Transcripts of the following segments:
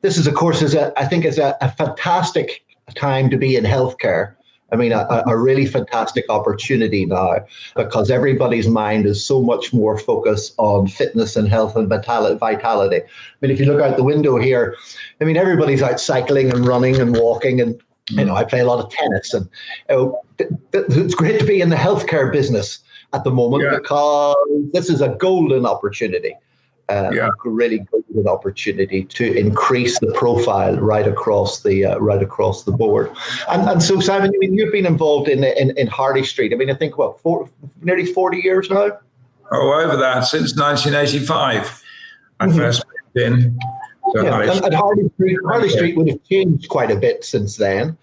this is, of course, I think is a fantastic time to be in healthcare. I mean, a really fantastic opportunity now, because everybody's mind is so much more focused on fitness and health and vitality. I mean, if you look out the window here, I mean, everybody's out cycling and running and walking, and I play a lot of tennis, and it's great to be in the healthcare business at the moment, because this is a golden opportunity. A really good opportunity to increase the profile right across the board. And so, Simon, I mean, you've been involved in Harley Street. I mean, I think nearly 40 years now. Oh, over that, since 1985. I first moved in. So and Harley Street would have changed quite a bit since then.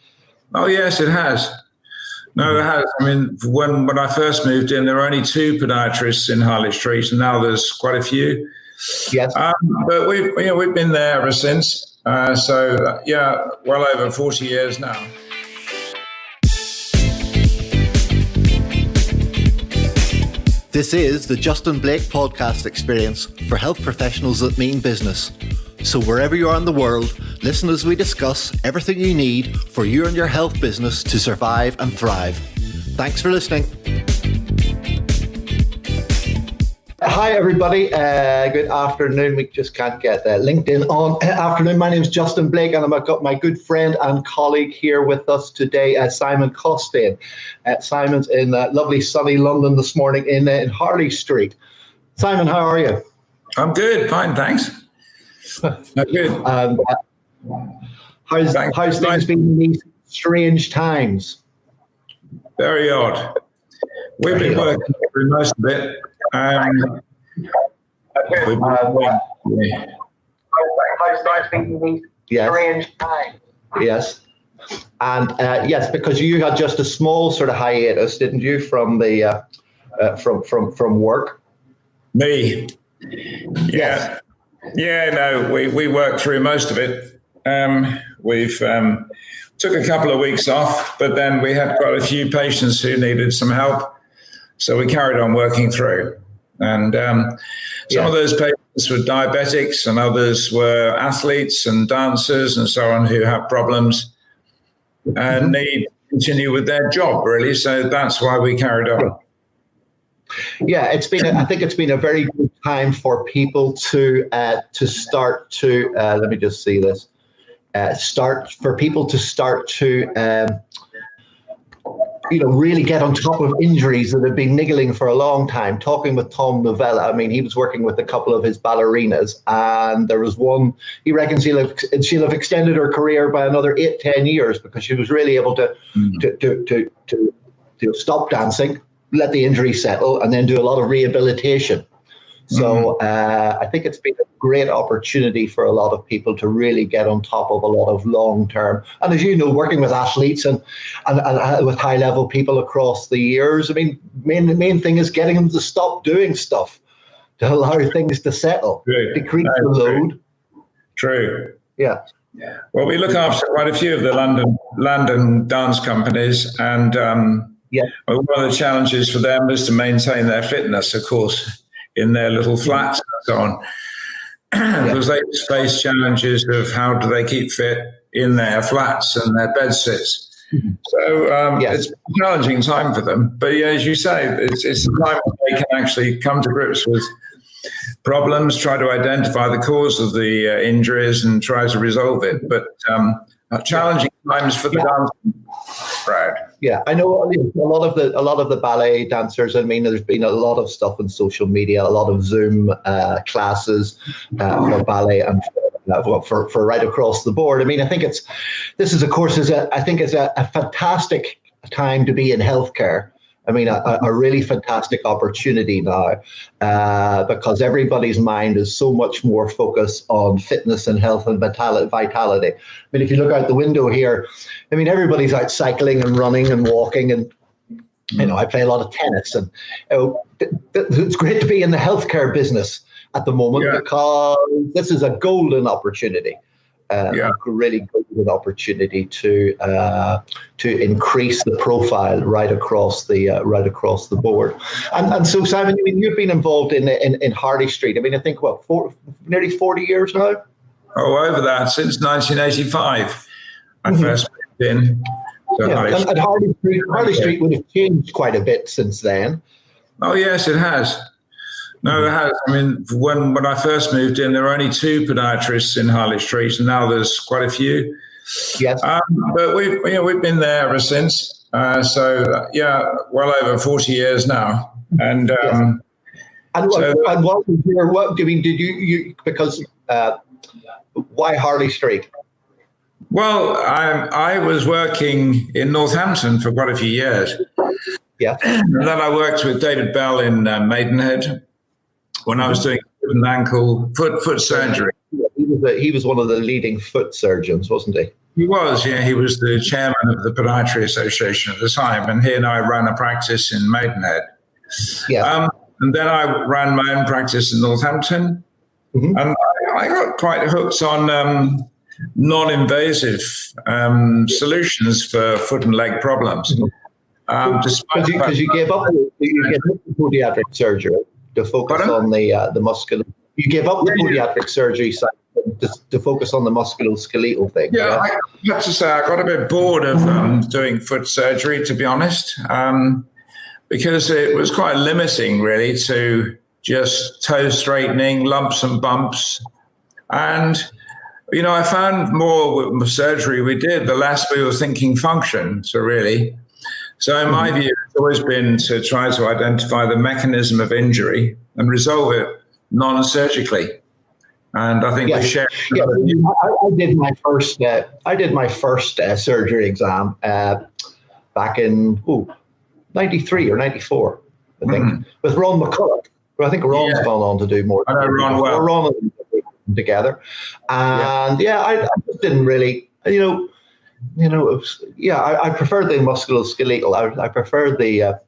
Oh yes, it has. No, it has. I mean, when I first moved in, there were only 2 podiatrists in Harley Street, and now there's quite a few. Yes. But we've been there ever since. Well over 40 years now. This is the Justin Blake podcast experience for health professionals that mean business. So wherever you are in the world, listen as we discuss everything you need for you and your health business to survive and thrive. Thanks for listening. Hi, everybody. Good afternoon. We just can't get LinkedIn on. Afternoon. My name is Justin Blake, and I've got my good friend and colleague here with us today, Simon Costain. Simon's in lovely sunny London this morning in Harley Street. Simon, how are you? I'm good. Fine, thanks. Good. How's things been in these strange times? Very odd. We've been working through most of it. Strange time. Yes. And yes, because you had just a small sort of hiatus, didn't you, from the from work? Me. Yeah. Yeah, no, we worked through most of it. We've took a couple of weeks off, but then we had quite a few patients who needed some help. So we carried on working through. And some of those patients were diabetics, and others were athletes and dancers and so on who have problems and need to continue with their job, really. So that's why we carried on. Yeah, I think it's been a very good time for people to start to let me just see this. For people to start to really get on top of injuries that have been niggling for a long time. Talking with Tom Novella, I mean, he was working with a couple of his ballerinas, and there was one, he reckons she'll have extended her career by another 8-10 years, because she was really able to stop dancing, let the injury settle, and then do a lot of rehabilitation. So I think it's been a great opportunity for a lot of people to really get on top of a lot of long-term. And as you know, working with athletes and with high-level people across the years, I mean, the main thing is getting them to stop doing stuff, to allow things to settle, decrease the load. True. Yeah. Well, we look after quite a few of the London dance companies, and one of the challenges for them is to maintain their fitness, of course, in their little flats and so on, because they face challenges of how do they keep fit in their flats and their bed sits. So it's a challenging time for them. But as you say, it's a time when they can actually come to grips with problems, try to identify the cause of the injuries and try to resolve it. But challenging times for the dancing crowd. Yeah, I know a lot of the ballet dancers. I mean, there's been a lot of stuff on social media, a lot of Zoom classes for ballet and for right across the board. I mean, I think this is, of course, a fantastic time to be in healthcare. I mean, a really fantastic opportunity now, because everybody's mind is so much more focused on fitness and health and vitality. I mean, if you look out the window here, I mean, everybody's out cycling and running and walking, and I play a lot of tennis, and it's great to be in the healthcare business at the moment, because this is a golden opportunity. A really good opportunity to increase the profile right across the board. And so, Simon, I mean, you've been involved in Harley Street. I mean, I think nearly 40 years now. over that since 1985. I first moved in. So and Harley Street would have changed quite a bit since then. Oh, yes, it has. No, it has. I mean, when I first moved in, there were only 2 podiatrists in Harley Street, and now there's quite a few. Yes. But we've been there ever since. Well over 40 years now. And what was your work? I mean, did you because why Harley Street? Well, I was working in Northampton for quite a few years. Yeah. And then I worked with David Bell in Maidenhead when I was doing foot and ankle foot surgery. He was one of the leading foot surgeons, wasn't he? He was, yeah. He was the chairman of the Podiatry Association at the time, and he and I ran a practice in Maidenhead. Yeah. And then I ran my own practice in Northampton, and I got quite hooked on non-invasive solutions for foot and leg problems. Because you gave up the podiatric surgery to focus on the muscular. You gave up the podiatric surgery side to focus on the musculoskeletal thing. Yeah, I have to say I got a bit bored of doing foot surgery, to be honest, because it was quite limiting, really, to just toe straightening, lumps and bumps. And, I found more with surgery we did, the less we were thinking function, So in my view, it's always been to try to identify the mechanism of injury and resolve it non-surgically. And I think we share. Yeah, I did my first surgery exam back in 93 or 94, I think, with Ron McCulloch. I think Ron's gone on to do more. I know Ron well. Ron and together, and I just didn't really, I prefer the musculoskeletal. I prefer the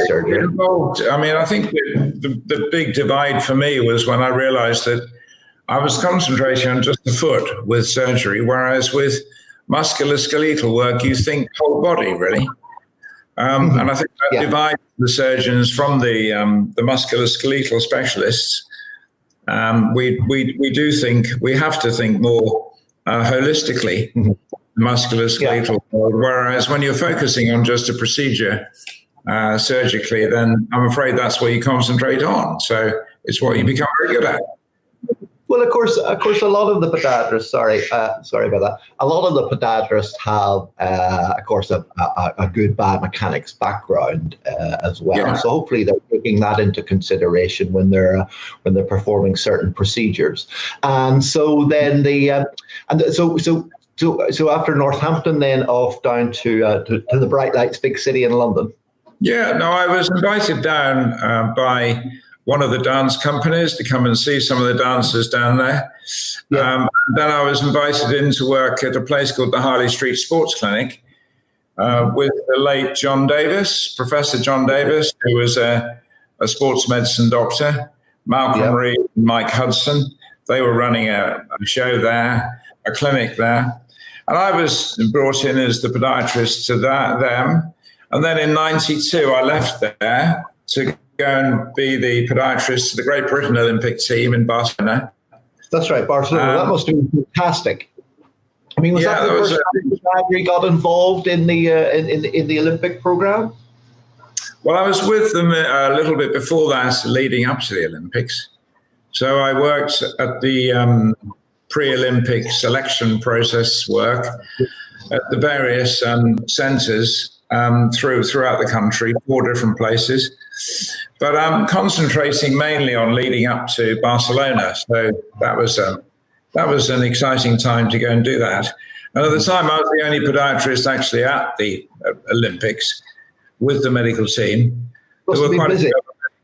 surgery. I think the big divide for me was when I realized that I was concentrating on just the foot with surgery, whereas with musculoskeletal work, you think whole body, really. And I think that divides the surgeons from the musculoskeletal specialists. We have to think more holistically, musculoskeletal, whereas when you're focusing on just a procedure surgically, then I'm afraid that's what you concentrate on. So it's what you become very good at. Well, of course, a lot of the podiatrists. Sorry about that. A lot of the podiatrists have, of course, a good biomechanics background as well. Yeah. So hopefully they're taking that into consideration when they're performing certain procedures. And so then so after Northampton, then off down to the bright lights, big city in London. Yeah, no, I was invited down by one of the dance companies to come and see some of the dancers down there. Yeah. Then I was invited in to work at a place called the Harley Street Sports Clinic with the late John Davis, Professor John Davis, who was a sports medicine doctor, Malcolm Reed and Mike Hudson. They were running a show there, a clinic there. And I was brought in as the podiatrist to them. And then in 92, I left there to go and be the podiatrist to the Great Britain Olympic team in Barcelona. That's right, Barcelona. That must have been fantastic. I mean, was that the first time you got involved in the Olympic program? Well, I was with them a little bit before that, leading up to the Olympics. So I worked at the pre-Olympic selection process work at the various centres throughout the country, 4 different places. But I'm concentrating mainly on leading up to Barcelona. So that was an exciting time to go and do that. And at the time, I was the only podiatrist actually at the Olympics with the medical team. There were quite a few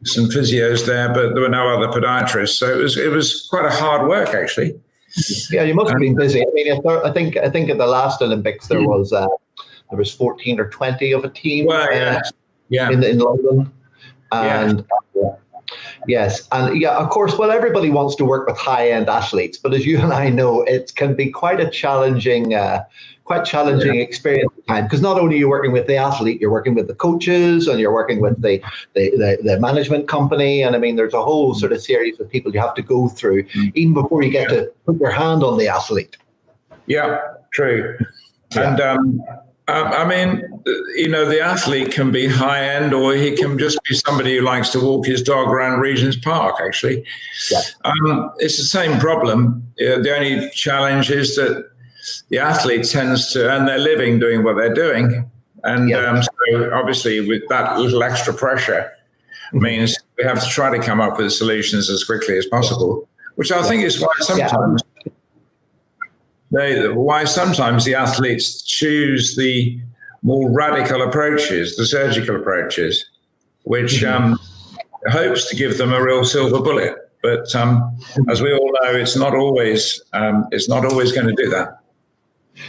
some physios there, but there were no other podiatrists. So it was quite a hard work, actually. Yeah, you must have been busy. I mean, I think at the last Olympics there was 14 or 20 of a team in London. And yes, and of course, well, everybody wants to work with high-end athletes, but as you and I know, it can be quite a challenging quite challenging experience at the time, because not only are you working with the athlete, you're working with the coaches and you're working with the management company. And I mean, there's a whole sort of series of people you have to go through even before you get to put your hand on the athlete. Yeah, true. Yeah. And I mean, the athlete can be high end, or he can just be somebody who likes to walk his dog around Regent's Park, actually. Yeah. It's the same problem. The only challenge is that the athlete tends to earn their living doing what they're doing. And so obviously with that little extra pressure means we have to try to come up with solutions as quickly as possible, which I think is why sometimes the athletes choose the more radical approaches, the surgical approaches, which hopes to give them a real silver bullet. But as we all know, it's not always going to do that.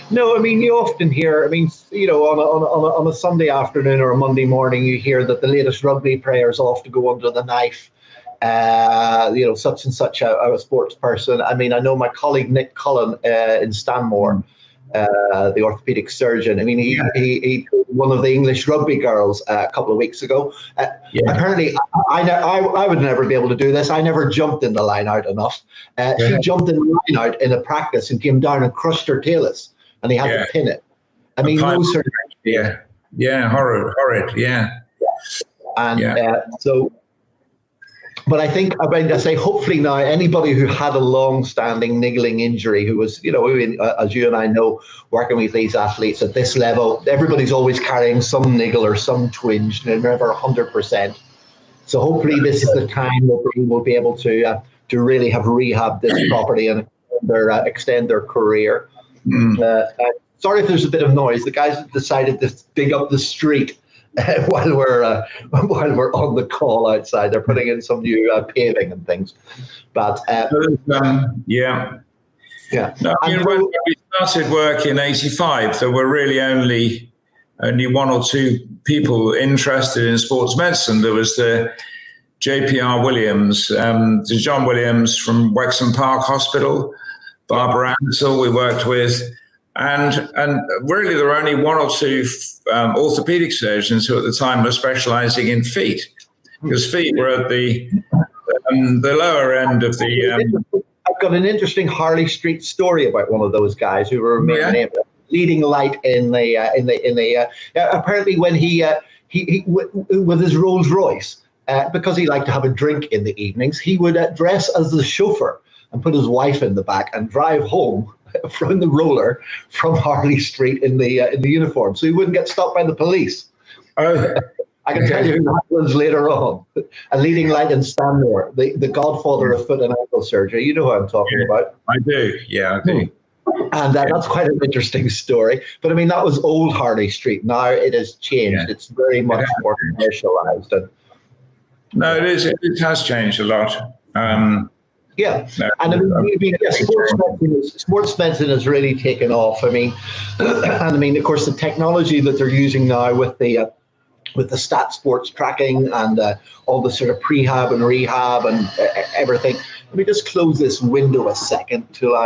No, I mean, you often hear, on a Sunday afternoon or a Monday morning, you hear that the latest rugby player is off to go under the knife. Such and such a sports person. I mean, I know my colleague Nick Cullen in Stanmore, the orthopedic surgeon. I mean, he one of the English rugby girls a couple of weeks ago. Apparently, I would never be able to do this. I never jumped in the line out enough. She jumped in the line out in a practice and came down and crushed her talus, and he had to pin it. I mean, those are horrid. And so. But I think, I say, hopefully now, anybody who had a long-standing niggling injury, who was, as you and I know, working with these athletes at this level, everybody's always carrying some niggle or some twinge, never 100%. So hopefully this is the time that we will be able to really have rehabbed this property and extend their career. Sorry if there's a bit of noise. The guys have decided to dig up the street while we're on the call outside. They're putting in some new paving and things. But No, when we started work in '85, there were really only one or two people interested in sports medicine. There was the JPR Williams, the John Williams from Wexham Park Hospital, Barbara Ansell we worked with. And really, there were only one or two orthopedic surgeons who at the time were specializing in feet, because feet were at the lower end of the. I've got an interesting Harley Street story about one of those guys who were leading light in the. Apparently, when he with his Rolls Royce, because he liked to have a drink in the evenings, he would dress as the chauffeur and put his wife in the back and drive home from the roller from Harley Street in the uniform, so he wouldn't get stopped by the police. I can tell you who that was later on. A leading light in Stanmore, the godfather of foot and ankle surgery. You know who I'm talking about. I do. Yeah, I do. And that's quite an interesting story. But I mean, that was old Harley Street. Now it has changed. It's very much more commercialized. No, it is. It has changed a lot. Sports medicine has really taken off. I mean, of course, the technology that they're using now with the stat sports tracking and all the sort of prehab and rehab and everything. Let me just close this window a second till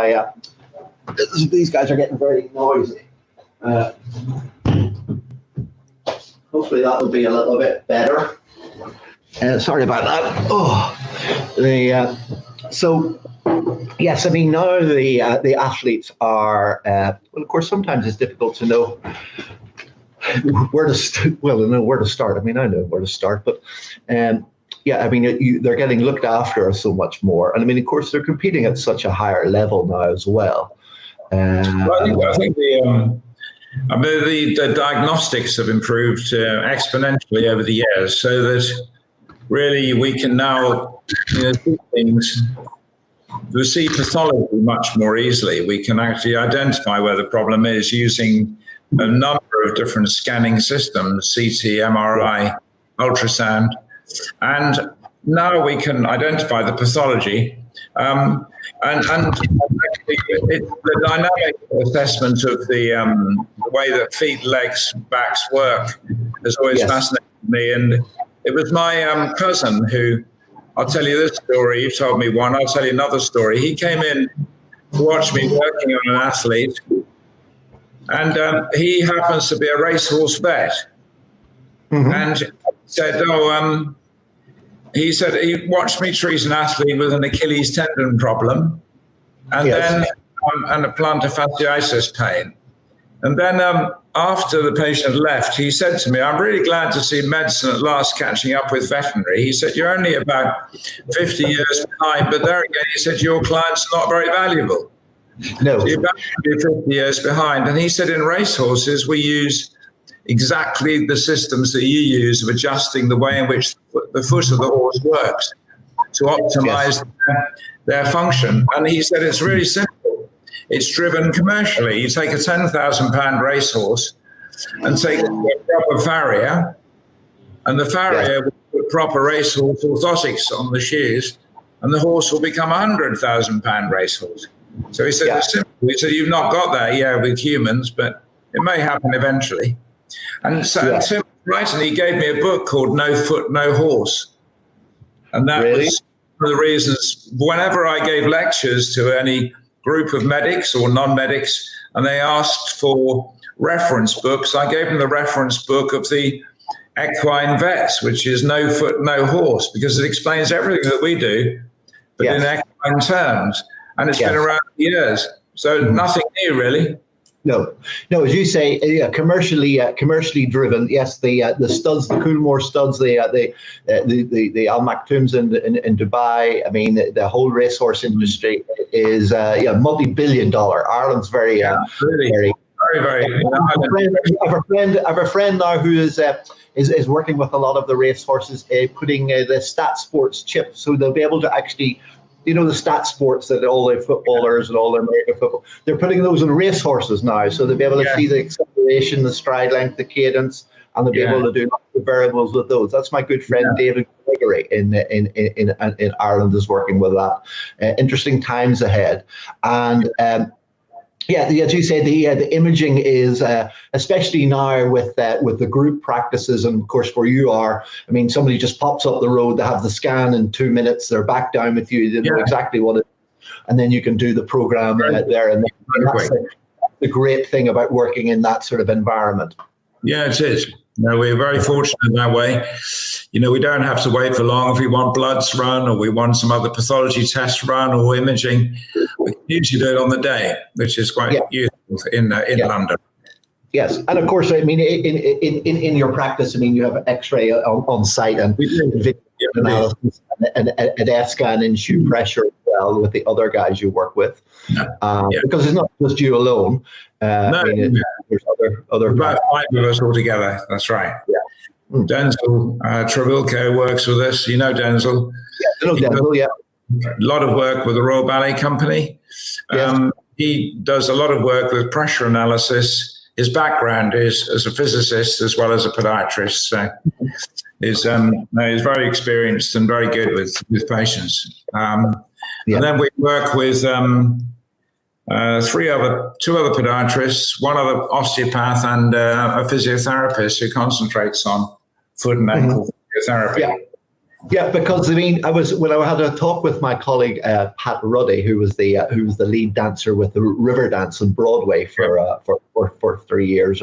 these guys are getting very noisy. Hopefully that will be a little bit better. Sorry about that. So, yes, I mean, now the athletes are, well, of course, sometimes it's difficult to know where to start. I mean, I know where to start, but they're getting looked after so much more. And I mean, of course, they're competing at such a higher level now as well. I think the diagnostics have improved exponentially over the years, so that really we can now see things, we see pathology much more easily. We can actually identify where the problem is using a number of different scanning systems, CT, MRI, ultrasound, and now we can identify the pathology. And the dynamic assessment of the way that feet, legs, backs work has always fascinated me. And it was my cousin who, I'll tell you this story, you've told me one, I'll tell you another story. He came in to watch me working on an athlete, And he happens to be a racehorse vet. And said, he said he watched me treat an athlete with an Achilles tendon problem, and then and a plantar fasciitis pain. And then after the patient had left, he said to me, I'm really glad to see medicine at last catching up with veterinary. He said, you're only about 50 years behind, but there again, he said, your client's not very valuable. No. So you're about 50 years behind. And he said, in racehorses, we use exactly the systems that you use of adjusting the way in which the foot of the horse works to optimize their function. And he said, it's really simple. It's driven commercially. You take a £10,000 racehorse and take a proper farrier, and the farrier will put proper racehorse orthotics on the shoes, and the horse will become a £100,000 racehorse. So he said, it's simple. He said, you've not got that with humans, but it may happen eventually. And so right, and he gave me a book called No Foot, No Horse. And that was one of the reasons whenever I gave lectures to any group of medics or non-medics and they asked for reference books, I gave them the reference book of the equine vets, which is No Foot, No Horse, because it explains everything that we do, but in equine terms. And it's been around for years. So nothing new, really. No, as you say, commercially driven. Yes, the studs, the Coolmore studs, the Al Maktoums in Dubai. I mean, the whole racehorse industry is multi-billion-dollar. Ireland's very. I have a friend now who is working with a lot of the racehorses, putting the stat sports chip, so they'll be able to actually. You know, the stat sports that all the footballers and all the American football, they're putting those on racehorses now. So they'll be able to see the acceleration, the stride length, the cadence, and they'll be able to do the variables with those. That's my good friend David Gregory in Ireland is working with that. Interesting times ahead. And as you say, the imaging is, especially now with the group practices, and of course where you are, I mean, somebody just pops up the road, they have the scan in 2 minutes, they're back down with you, they know exactly what it is, and then you can do the program there. And that's the great thing about working in that sort of environment. Yeah, it is. No, we're very fortunate that way. You know, we don't have to wait for long if we want bloods run or we want some other pathology test run or imaging. We can usually do it on the day, which is quite useful in London. Yes, and of course, I mean, in your practice, I mean, you have X-ray on site and video analysis and an F-scan and shoe pressure as well with the other guys you work with, because it's not just you alone. There's other about 5 of us all together. That's right. Yeah. Denzel Travilco works with us. You know Denzel. Yeah, Denzel. Yeah. A lot of work with the Royal Ballet Company. He does a lot of work with pressure analysis. His background is as a physicist as well as a podiatrist. So he's very experienced and very good with patients. And then we work with two other podiatrists, one other osteopath, and a physiotherapist who concentrates on foot and ankle physiotherapy. Yeah, because I mean, when I had a talk with my colleague Pat Ruddy, who was the lead dancer with the River Dance on Broadway for 3 years,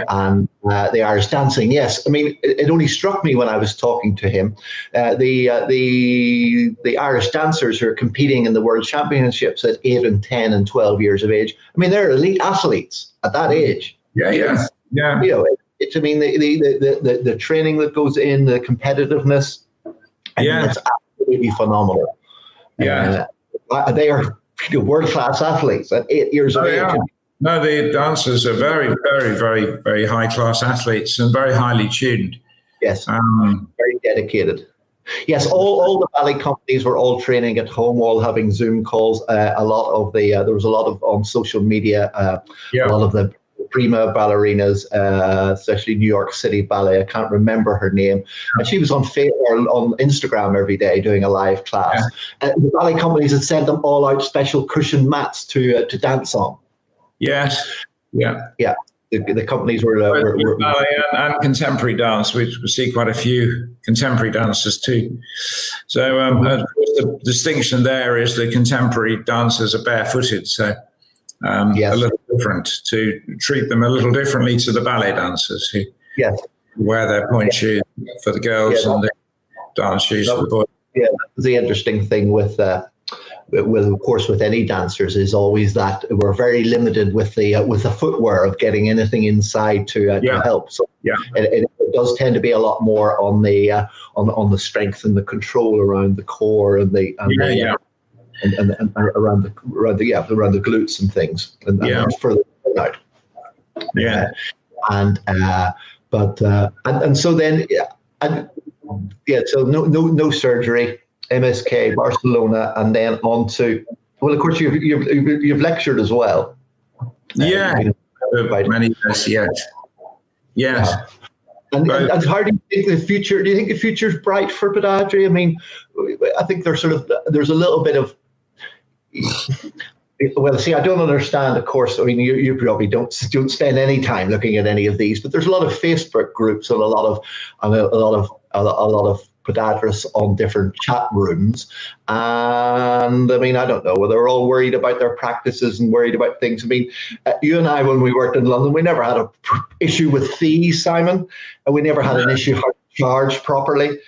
and the Irish dancing. Yes, I mean, it only struck me when I was talking to him, the Irish dancers who are competing in the World Championships at 8 and 10 and 12 years of age. I mean, they're elite athletes at that age. Yeah. You know, it's I mean the training that goes in, the competitiveness. It's absolutely phenomenal. Yeah, they are world-class athletes at 8 years of age. No, the dancers are very, very, very, very high-class athletes and very highly tuned. Yes, very dedicated. Yes, all the ballet companies were all training at home, all having Zoom calls. A lot of there was a lot of on social media. A lot of the prima ballerinas, especially New York City Ballet. I can't remember her name. And she was on Instagram every day doing a live class. The ballet companies had sent them all out special cushion mats to dance on. Yes. Yeah. The companies were ballet and contemporary dance. We see quite a few contemporary dancers too. So of course the distinction there is the contemporary dancers are barefooted. So a little different, to treat them a little differently to the ballet dancers who wear their point shoes for the girls and the dance shoes for the boys. Yeah, the interesting thing with of course with any dancers is always that we're very limited with the footwear of getting anything inside to help. So it does tend to be a lot more on the strength and the control around the core and around the glutes and things and further out. So then so no surgery. MSK, Barcelona, and then on to, well, of course, you've lectured as well. Many years, yes. And how do you think the future? Do you think the future is bright for podiatry? I mean, I think there's a little bit of. Well, see, I don't understand. Of course, I mean, you probably don't spend any time looking at any of these, but there's a lot of Facebook groups and a lot of podiatrists on different chat rooms, and I mean, I don't know whether they're all worried about their practices and worried about things. I mean, you and I, when we worked in London, we never had an issue with fees, Simon, and we never had an issue how to charge properly.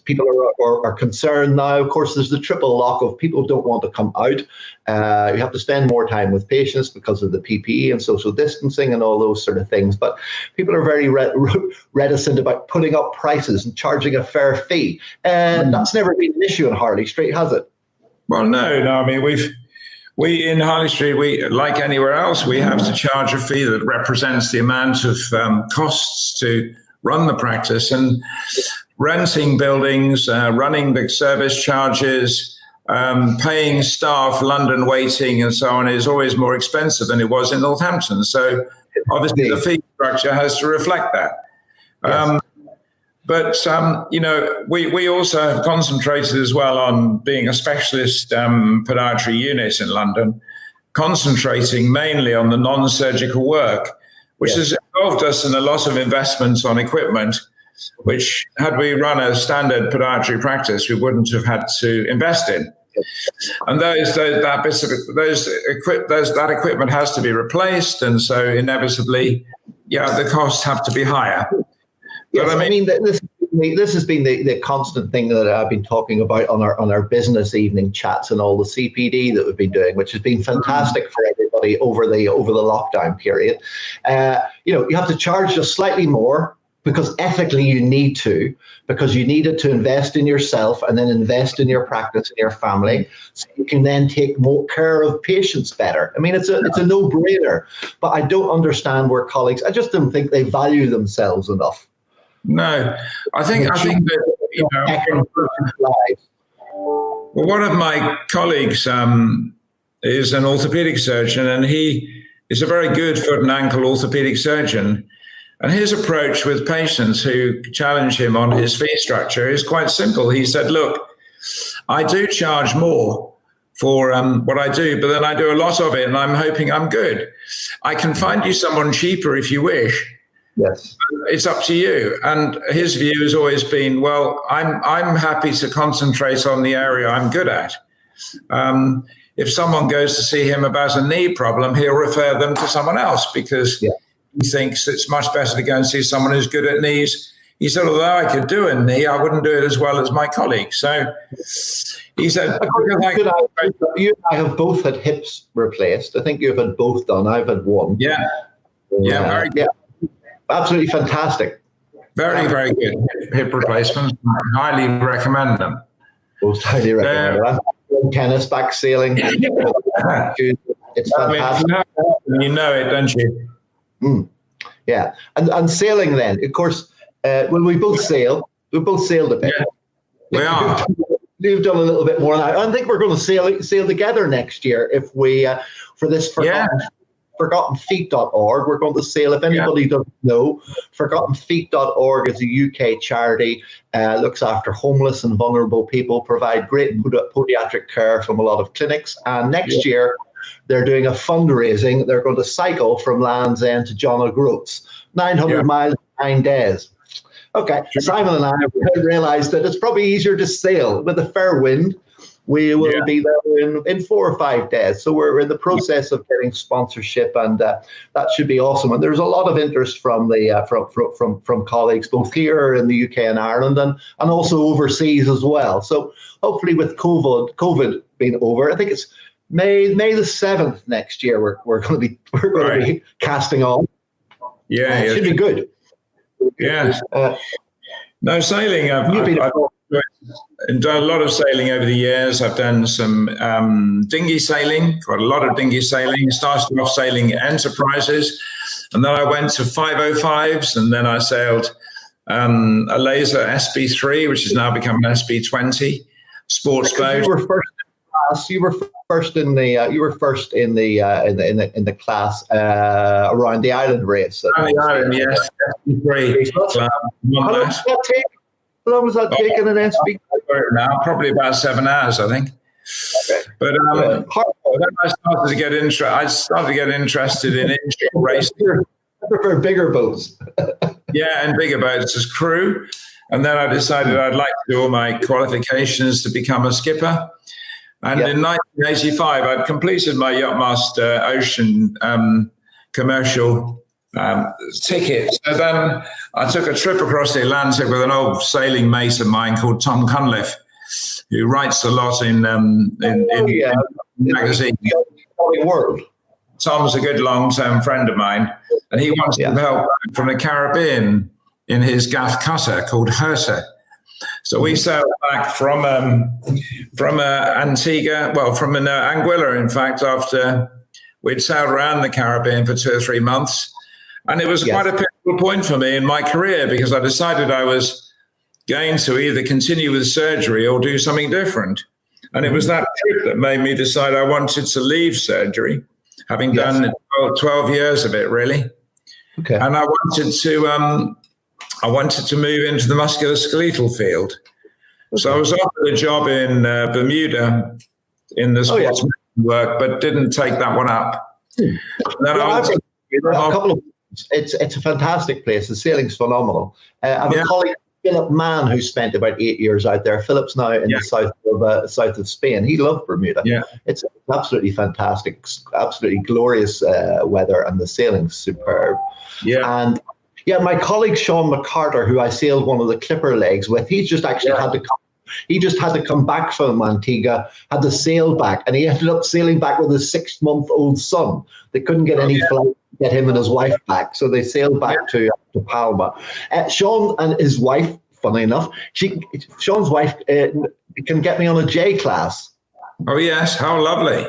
People are concerned now. Of course, there's the triple lock of people don't want to come out. You have to spend more time with patients because of the PPE and social distancing and all those sort of things. But people are very reticent about putting up prices and charging a fair fee. And that's never been an issue in Harley Street, has it? Well, no. I mean, we in Harley Street, we, like anywhere else, we have to charge a fee that represents the amount of costs to run the practice, and renting buildings, running the service charges, paying staff, London waiting and so on is always more expensive than it was in Northampton. So obviously the fee structure has to reflect that. But we also have concentrated as well on being a specialist podiatry unit in London, concentrating mainly on the non-surgical work, which has involved us in a lot of investments on equipment, which had we run a standard podiatry practice, we wouldn't have had to invest in. And that equipment has to be replaced, and so inevitably, the costs have to be higher. But I mean this has been the constant thing that I've been talking about on our business evening chats and all the CPD that we've been doing, which has been fantastic for everybody over the lockdown period. You have to charge just slightly more, because ethically you need to, because you needed to invest in yourself and then invest in your practice and your family, so you can then take more care of patients better. I mean, it's a no-brainer, but I don't understand where colleagues, I just don't think they value themselves enough. No, I think that, well, one of my colleagues is an orthopedic surgeon, and he is a very good foot and ankle orthopedic surgeon. And his approach with patients who challenge him on his fee structure is quite simple. He said, look, I do charge more for what I do, but then I do a lot of it and I'm hoping I'm good. I can find you someone cheaper if you wish. Yes. It's up to you. And his view has always been, well, I'm happy to concentrate on the area I'm good at. If someone goes to see him about a knee problem, he'll refer them to someone else, because he thinks it's much better to go and see someone who's good at knees. He said, although I could do a knee, I wouldn't do it as well as my colleague. So he said, you and I have both had hips replaced. I think you've had both done. I've had one. Yeah. Very good. Absolutely fantastic. Very, very good hip replacements. Highly recommend them. Most highly recommend them. Tennis, back sailing. It's fantastic. You know it, don't you? Yeah. And sailing then, of course, when we both sail, we both sailed a bit. Yeah. We are. You've done a little bit more. I think we're going to sail together next year if we, for this ForgottenFeet.org, we're going to sail. If anybody doesn't know, ForgottenFeet.org is a UK charity, looks after homeless and vulnerable people, provide great podiatric care from a lot of clinics. And next year, they're doing a fundraising. They're going to cycle from Land's End to John O'Groats, 900 miles in 9 days. Okay, Simon and I realized that it's probably easier to sail with a fair wind We will be there in 4 or 5 days. So we're in the process of getting sponsorship, and that should be awesome. And there's a lot of interest from the from colleagues both here in the UK and Ireland, and also overseas as well. So hopefully, with COVID being over, I think it's May the 7th next year. We're going to be casting on. It should be good. Yeah. No, sailing. I've done a lot of sailing over the years. I've done some dinghy sailing, quite a lot of dinghy sailing. Started off sailing enterprises, and then I went to 505s, and then I sailed a laser SB3, which has now become an SB20 sports boat. You were first in the class around the island race. Around the island, yes. How long was that taking an SB? Now, probably about 7 hours, I think. Okay. But then I started to get interested in inshore racing. I prefer bigger boats. And bigger boats as crew. And then I decided I'd like to do all my qualifications to become a skipper. And in 1985, I'd completed my Yachtmaster Ocean commercial ticket. So then I took a trip across the Atlantic with an old sailing mate of mine called Tom Cunliffe, who writes a lot in magazines. World. Tom's a good long-term friend of mine, and he wanted some help from the Caribbean in his gaff cutter called Herta. So we sailed back from Antigua, from Anguilla, in fact, after we'd sailed around the Caribbean for 2 or 3 months. And it was quite a pivotal point for me in my career, because I decided I was going to either continue with surgery or do something different. And it was that trip that made me decide I wanted to leave surgery, having done 12 years of it, really. Okay. And I wanted to move into the musculoskeletal field. Okay. So I was offered a job in Bermuda in the sports work, but didn't take that one up. It's a fantastic place. The sailing's phenomenal. I have a colleague, Philip Mann, who spent about 8 years out there. Philip's now in the south of Spain. He loved Bermuda. Yeah. It's absolutely fantastic, absolutely glorious weather, and the sailing's superb. Yeah. And my colleague Sean McCarter, who I sailed one of the clipper legs with, he's just actually had to come. He just had to come back from Antigua, had to sail back, and he ended up sailing back with his 6-month-old son. They couldn't get any flight to get him and his wife back, so they sailed back to Palma. Sean and his wife, funny enough, Sean's wife can get me on a J class. Oh yes, how lovely!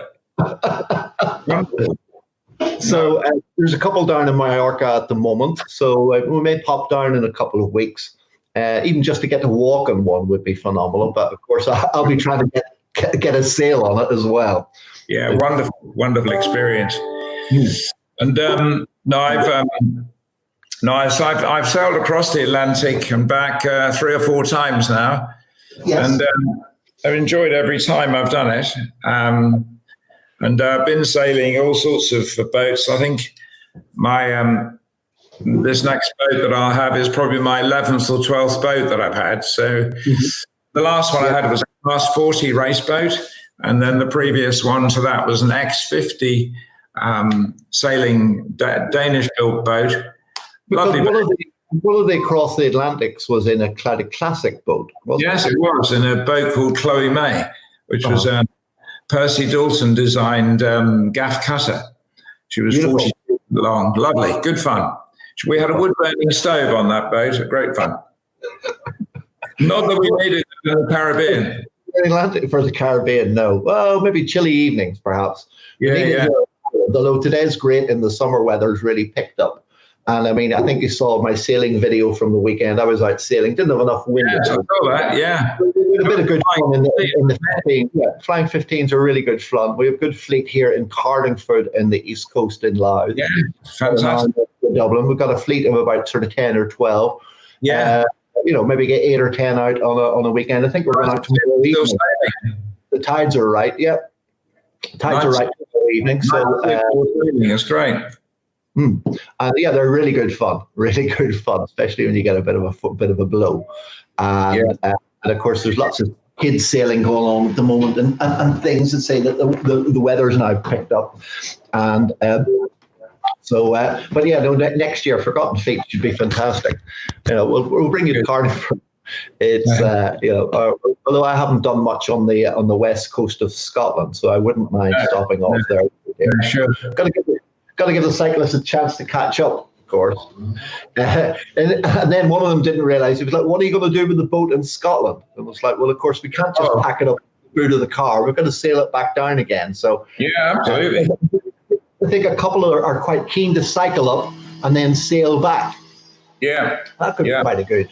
So there's a couple down in Mallorca at the moment, so we may pop down in a couple of weeks. Even just to get to walk on one would be phenomenal. But of course, I'll be trying to get a sail on it as well. Yeah, wonderful experience. And I've sailed across the Atlantic and back 3 or 4 times now, and I've enjoyed every time I've done it. And I've been sailing all sorts of boats. I think my this next boat that I'll have is probably my 11th or 12th boat that I've had. So the last one I had was a Class 40 race boat, and then the previous one to that was an X50 sailing Danish-built boat. Lovely boat. One of the cross the Atlantics was in a classic boat, wasn't it? Yes, it was, in a boat called Chloe May, which was a Percy Dalton designed gaff cutter. She was 40 feet long. Lovely, good fun. We had a wood-burning stove on that boat. Great fun. Not that we needed it in the Caribbean. Atlantic for the Caribbean, no. Well, maybe chilly evenings, perhaps. Although today's great in the summer, weather's really picked up. And I mean, I think you saw my sailing video from the weekend. I was out sailing, didn't have enough wind. Yeah, I saw that, yeah. We had a bit of good fun in the 15. Yeah, flying 15s are really good fun. We have good fleet here in Carlingford in the East Coast in Laos. Yeah, fantastic. In Dublin, we've got a fleet of about sort of 10 or 12. Yeah. Maybe get 8 or 10 out on a weekend. I think we're going out tomorrow evening. The tides are right, yeah. Tides are right tomorrow evening. So it's great. And they're really good fun, especially when you get a bit of a blow. And of course, there's lots of kids sailing going on at the moment, and things that say that the weather's now picked up, and but yeah, no, next year Forgotten Feet should be fantastic. We'll bring you to Cardiff. It's although I haven't done much on the west coast of Scotland, so I wouldn't mind stopping off there. Sure. Got to give the cyclists a chance to catch up, of course. And then one of them didn't realise. He was like, "What are you going to do with the boat in Scotland?" And I was like, "Well, of course we can't just pack it up through to the car. We're going to sail it back down again." So yeah, absolutely. I think a couple are quite keen to cycle up and then sail back. Yeah, that could be quite a good.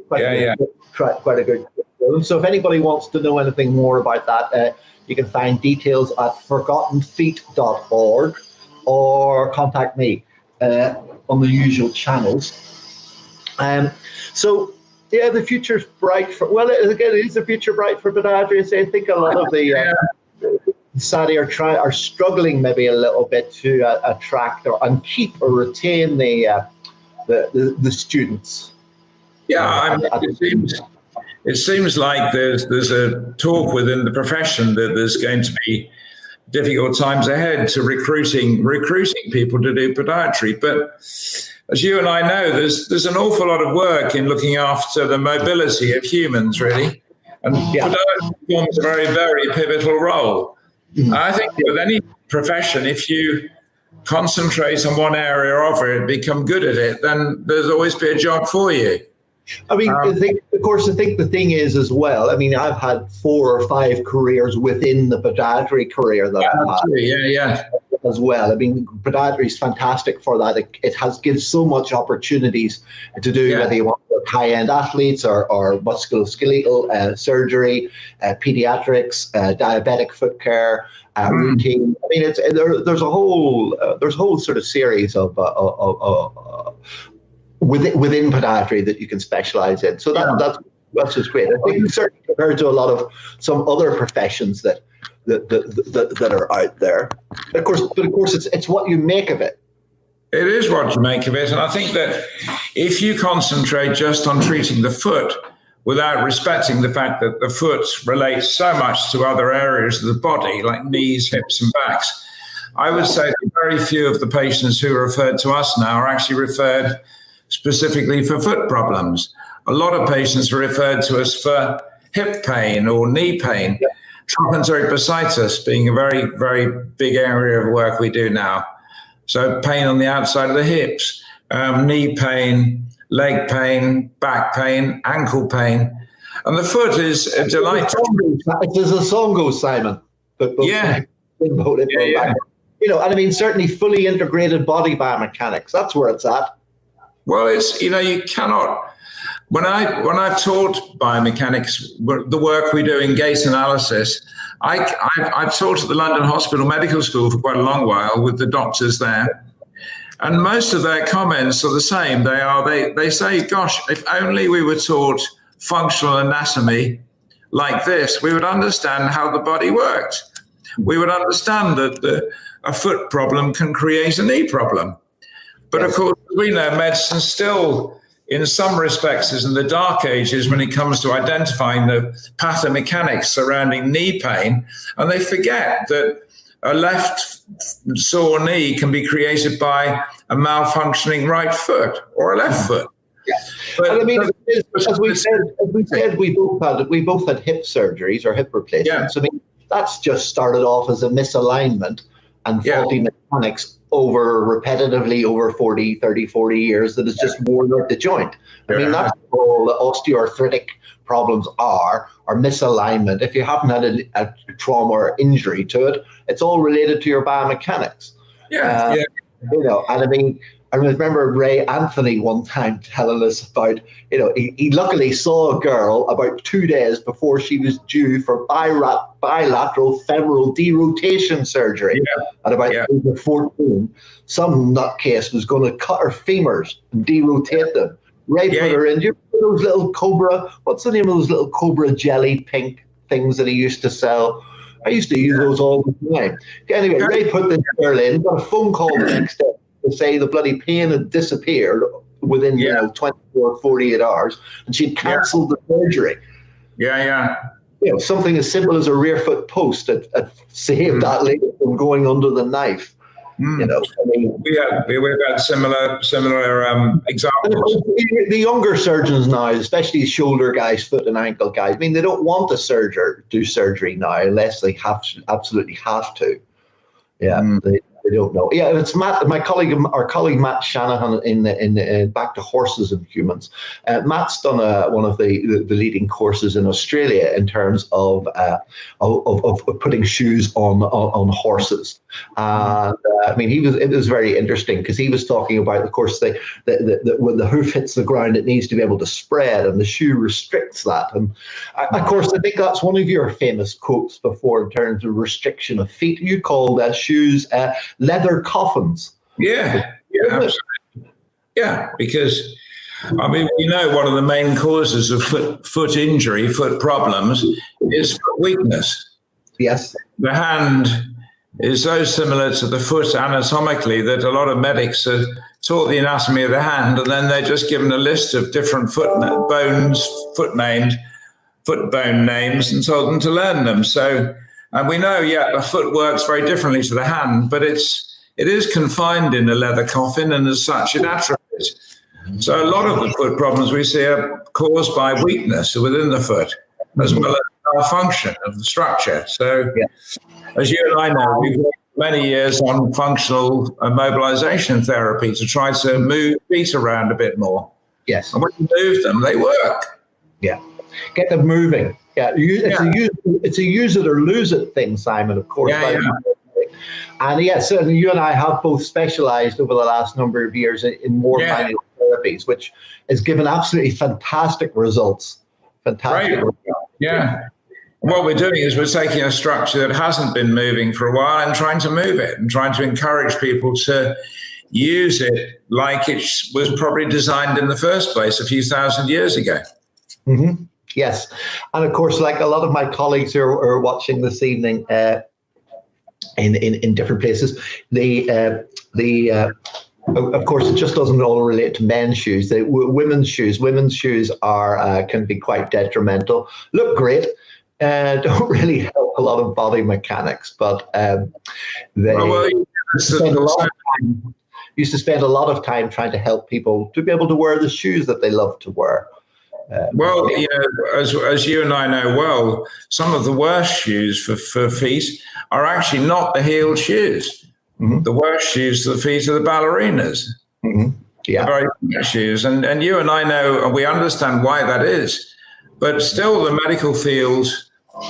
Quite a good. So if anybody wants to know anything more about that, you can find details at forgottenfeet.org or contact me on the usual channels. So yeah, the future's bright for. Well, again, is the future bright for podiatry? I think a lot of the SADI are struggling maybe a little bit to attract and keep or retain the students. Yeah, it seems like there's a talk within the profession that there's going to be difficult times ahead to recruiting people to do podiatry. But as you and I know, there's an awful lot of work in looking after the mobility of humans, really, and podiatry performs a very, very pivotal role. I think with any profession, if you concentrate on one area of it, become good at it, then there's always be a job for you. I mean, I think the thing is as well, I mean, I've had 4 or 5 careers within the podiatry career that I've had as well. I mean, podiatry is fantastic for that. It gives so much opportunities to do, whether you want high-end athletes or musculoskeletal surgery, pediatrics, diabetic foot care, routine. I mean, there's a whole sort of series of within podiatry that you can specialize in. So that's just great. I think certainly compared to a lot of some other professions that are out there. Of course, it's what you make of it. It is what you make of it. And I think that if you concentrate just on treating the foot without respecting the fact that the foot relates so much to other areas of the body, like knees, hips, and backs, I would say that very few of the patients who are referred to us now are actually referred specifically for foot problems. A lot of patients are referred to us for hip pain or knee pain. Trochanteric bursitis being a very, very big area of work we do now. So pain on the outside of the hips, knee pain, leg pain, back pain, ankle pain. And the foot is a delight. There's a song goes, Simon. And I mean, certainly fully integrated body biomechanics. That's where it's at. Well, it's, you cannot, when I've taught biomechanics, the work we do in gait analysis, I've taught at the London Hospital Medical School for quite a long while with the doctors there. And most of their comments are the same. They say, gosh, if only we were taught functional anatomy like this, we would understand how the body works. We would understand that a foot problem can create a knee problem. But of course, we know medicine still, in some respects, is in the dark ages when it comes to identifying the pathomechanics surrounding knee pain. And they forget that a left sore knee can be created by a malfunctioning right foot or a left foot. Yeah. But I mean, as we said, we both had hip surgeries or hip replacements. Yeah. I mean, that's just started off as a misalignment and faulty mechanics repetitively over 30, 40 years that has just worn out the joint. I mean, that's all the osteoarthritic problems are misalignment. If you haven't had a trauma or injury to it, it's all related to your biomechanics. And I mean, I remember Ray Anthony one time telling us about, he luckily saw a girl about 2 days before she was due for bilateral femoral derotation surgery at about age of 14. Some nutcase was going to cut her femurs and derotate them. Ray put her in. Do you remember those little Cobra? What's the name of those little Cobra jelly pink things that he used to sell? I used to use those all the time. Anyway, Ray put this girl in, got a phone call the next day to say the bloody pain had disappeared within 24, 48 hours, and she'd cancelled the surgery. something as simple as a rear foot post that saved that lady from going under the knife. You know, I mean, we've had similar examples. The younger surgeons now, especially shoulder guys, foot and ankle guys, I mean, they don't want to do surgery now unless they absolutely have to. Yeah, they don't know. Yeah, it's Matt, our colleague Matt Shanahan in Back to Horses and Humans. Matt's done one of the leading courses in Australia in terms of putting shoes on horses. And I mean, it was very interesting because he was talking about, of course, when the hoof hits the ground, it needs to be able to spread, and the shoe restricts that. And of course, I think that's one of your famous quotes before in terms of restriction of feet. You call that shoes leather coffins. Yeah, absolutely. Yeah, because I mean, one of the main causes of foot injury, foot problems, is foot weakness. Yes. The hand is so similar to the foot anatomically that a lot of medics are taught the anatomy of the hand, and then they're just given a list of different foot bone names, and told them to learn them. So, and we know, the foot works very differently to the hand, but it is confined in a leather coffin, and as such, it atrophies. So a lot of the foot problems we see are caused by weakness within the foot, as well as malfunction of the structure. So, as you and I know, we've worked many years on functional mobilization therapy to try to move feet around a bit more. Yes. And when you move them, they work. Yeah. Get them moving. Yeah. It's a use it or lose it thing, Simon, of course. Yeah. And yes, certainly you and I have both specialized over the last number of years in more manual therapies, which has given absolutely fantastic results. Fantastic. Right. Yeah. What we're doing is we're taking a structure that hasn't been moving for a while and trying to move it and trying to encourage people to use it like it was probably designed in the first place a few thousand years ago. Mm-hmm. Yes. And of course, like a lot of my colleagues who are watching this evening in different places, of course, it just doesn't all relate to men's shoes. Women's shoes are can be quite detrimental. Look great. Don't really help a lot of body mechanics, but used to spend a lot of time trying to help people to be able to wear the shoes that they love to wear. As you and I know well, some of the worst shoes for feet are actually not the heeled shoes. Mm-hmm. The worst shoes for the feet are the ballerinas. Mm-hmm. Yeah, the very best shoes, and you and I know, and we understand why that is. But still, the medical field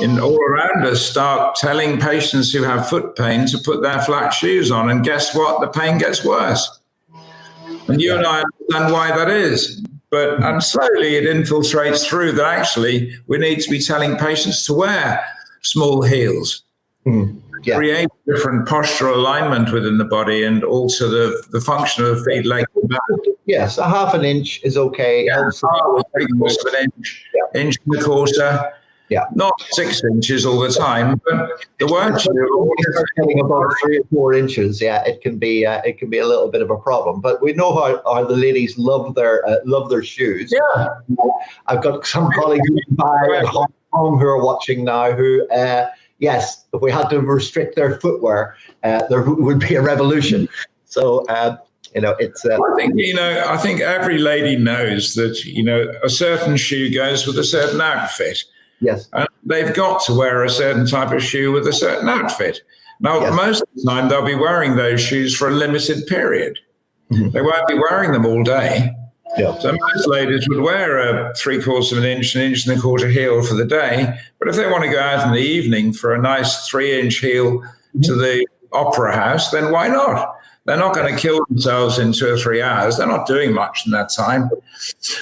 all around us start telling patients who have foot pain to put their flat shoes on, and guess what? The pain gets worse. And you and I understand why that is. And slowly it infiltrates through that actually we need to be telling patients to wear small heels, create different postural alignment within the body and alter the function of the feet, leg, and back. Yes, a half an inch is okay. Yeah, three-quarters of an inch, inch and a quarter. Yeah, not 6 inches all the time, but the worst getting above 3 or 4 inches, it can be a little bit of a problem. But we know how the ladies love their shoes. Yeah, I've got some colleagues in Hong Kong who are watching now who, yes, if we had to restrict their footwear, there would be a revolution. So. It's. I think every lady knows that a certain shoe goes with a certain outfit. Yes. And they've got to wear a certain type of shoe with a certain outfit. Now, most of the time, they'll be wearing those shoes for a limited period. Mm-hmm. They won't be wearing them all day. Yeah. So most ladies would wear a 3/4 of an inch and a quarter heel for the day. But if they want to go out in the evening for a nice 3-inch heel to the opera house, then why not? They're not going to kill themselves in 2 or 3 hours. They're not doing much in that time.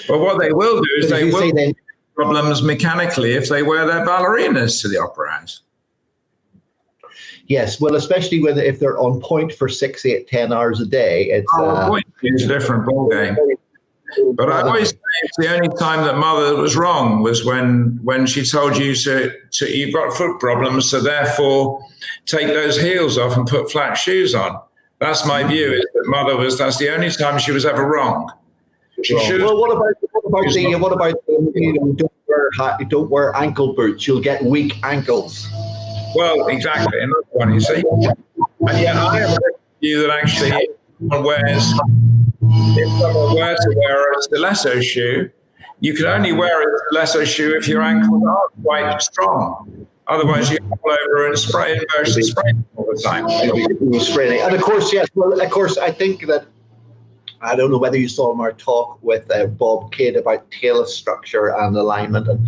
But what they will do is they will have problems mechanically if they wear their ballerinas to the opera house. Yes, well, especially if they're on point for 6, 8, 10 hours a day. It's a different ballgame. But I always say it's the only time that mother was wrong was when she told you you've got foot problems, so therefore take those heels off and put flat shoes on. That's my view. Is that that's the only time she was ever wrong. Well, what about don't don't wear ankle boots. You'll get weak ankles. Well, exactly. Another one, you see. And yet I am with you that actually if someone were to wear a stiletto shoe, you can only wear a stiletto shoe if your ankles are quite strong. Otherwise, you fall over and sprain all the time. And of course, yes. Well, of course, I think that I don't know whether you saw our talk with Bob Kidd about talus structure and alignment, and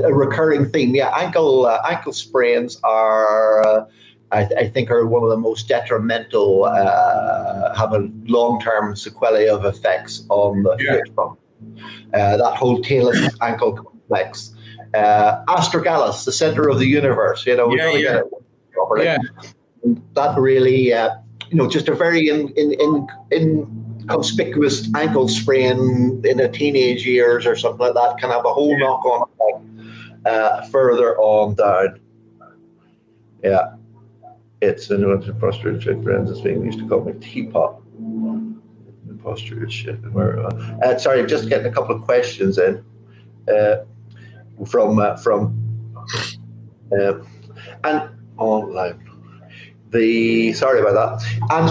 a recurring theme. Yeah, ankle sprains are. I think are one of the most detrimental, have a long-term sequelae of effects on the foot. That whole talus ankle complex. Astragalus, the center of the universe, get it properly. Yeah. That really, just a very inconspicuous ankle sprain in a teenage years or something like that can have a whole knock-on effect further on down. Yeah. It's a new posture check brands is being used to call me teapot. The posture is shit. Sorry, I'm just getting a couple of questions in from and online. Sorry about that. And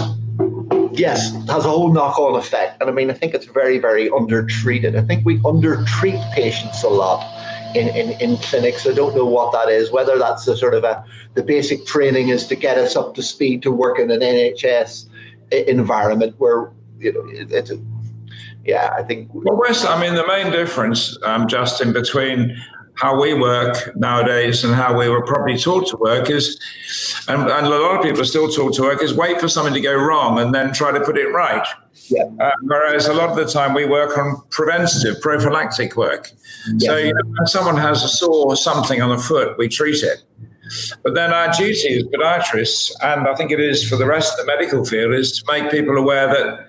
yes, it has a whole knock-on effect. And I mean, I think it's very, very undertreated. I think we undertreat patients a lot in clinics. I don't know what that is, whether that's the sort of the basic training is to get us up to speed to work in an NHS environment where, I think. Well, the main difference, Justin, between how we work nowadays and how we were probably taught to work is, and a lot of people are still taught to work, is wait for something to go wrong and then try to put it right. Yeah. Whereas a lot of the time we work on preventative, prophylactic work. Yeah. So when someone has a sore something on the foot, we treat it. But then our duty as podiatrists, and I think it is for the rest of the medical field, is to make people aware that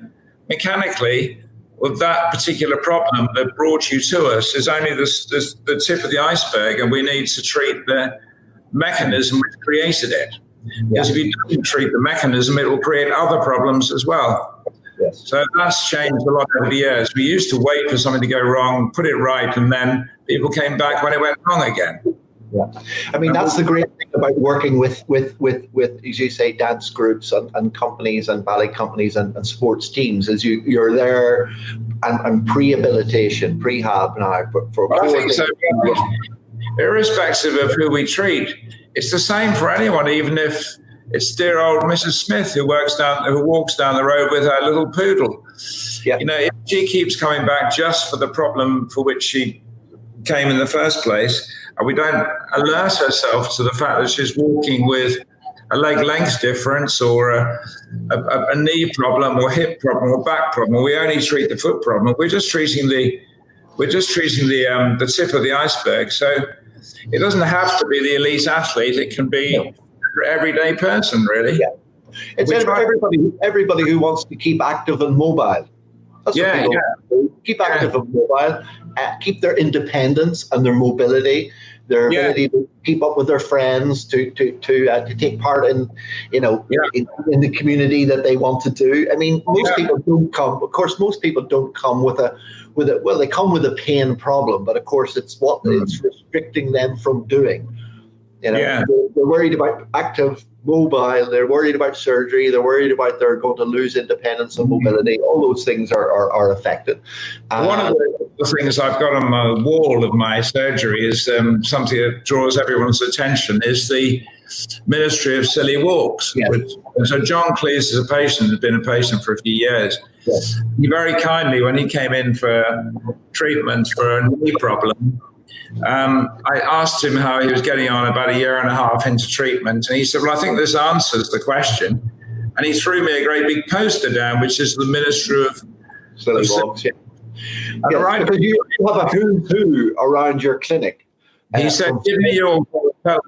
mechanically, with that particular problem that brought you to us is only the tip of the iceberg, and we need to treat the mechanism which created it. Because if you don't treat the mechanism, it will create other problems as well. Yes. So that's changed a lot over the years. We used to wait for something to go wrong, put it right, and then people came back when it went wrong again. Yeah, I mean, that's the great thing about working with as you say, dance groups and companies and ballet companies and sports teams, is you're there and prehabilitation, prehab now. I think so. Irrespective of who we treat, it's the same for anyone, even if it's dear old Mrs. Smith who walks down the road with her little poodle. Yeah. If she keeps coming back just for the problem for which she came in the first place, and we don't alert ourselves to the fact that she's walking with a leg length difference or a knee problem or hip problem or back problem, we only treat the foot problem. We're just treating the tip of the iceberg. So it doesn't have to be the elite athlete. It can be an everyday person, really. Yeah. It's everybody who wants to keep active and mobile. That's what people do. Keep active and mobile, keep their independence and their mobility, their ability to keep up with their friends, to take part in the community that they want to do. I mean, most people don't come. Of course, most people don't come with a. They come with a pain problem, but of course, it's what it's restricting them from doing. They're worried about active, mobile. They're worried about surgery. They're worried about they're going to lose independence and mobility. All those things are affected. One of the things I've got on my wall of my surgery is something that draws everyone's attention is the Ministry of Silly Walks. Yeah. So John Cleese is a patient, has been a patient for a few years. Yes. He very kindly, when he came in for treatment for a knee problem, I asked him how he was getting on about a year and a half into treatment. And he said, well, I think this answers the question. And he threw me a great big poster down, which is the Ministry of Silly Walks. Yeah. Because you have a who's who around your clinic. He said, give me your felt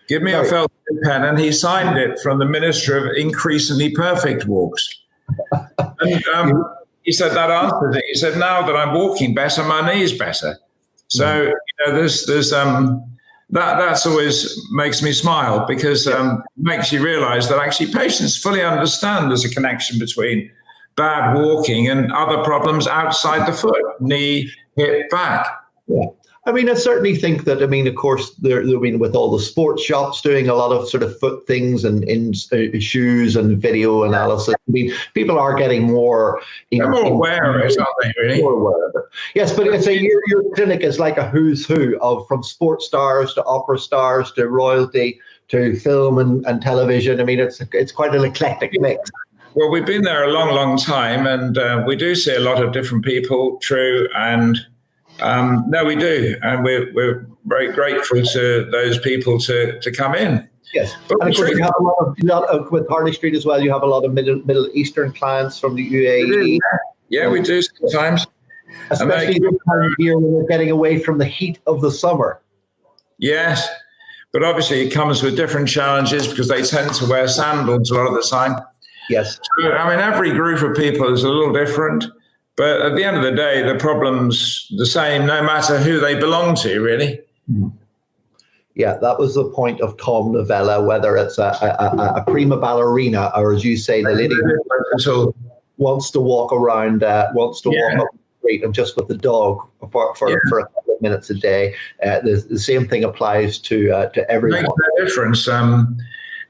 tip pen. And he signed it from the Ministry of Increasingly Perfect Walks. And he said, that answers it. He said, now that I'm walking better, my knee's better. So, there's that's always makes me smile because it makes you realize that actually patients fully understand there's a connection between bad walking and other problems outside the foot, knee, hip back. Yeah. I mean, I certainly think that, of course, with all the sports shops doing a lot of sort of foot things and in shoes and video analysis, people are getting more... They're more aware of it, aren't they, really? More aware of it. Yes, but it's your clinic is like a who's who of from sports stars to opera stars to royalty to film and television. I mean, it's quite an eclectic mix. Well, we've been there a long, long time, and we do see a lot of different people, true, and... no, we do, and we're very grateful to those people to come in. Yes, but and of course you have a lot of with Harley Street as well. You have a lot of Middle Eastern clients from the UAE. Yeah, we do sometimes, especially this time of year when we're getting away from the heat of the summer. Yes, but obviously it comes with different challenges because they tend to wear sandals a lot of the time. Yes, so, every group of people is a little different. But at the end of the day, the problem's the same, no matter who they belong to, really. Yeah, that was the point of Tom Novella, whether it's a prima ballerina or, as you say, the lady who wants to walk around, walk up the street and just with the dog for a couple of minutes a day. The same thing applies to everyone. It makes no difference.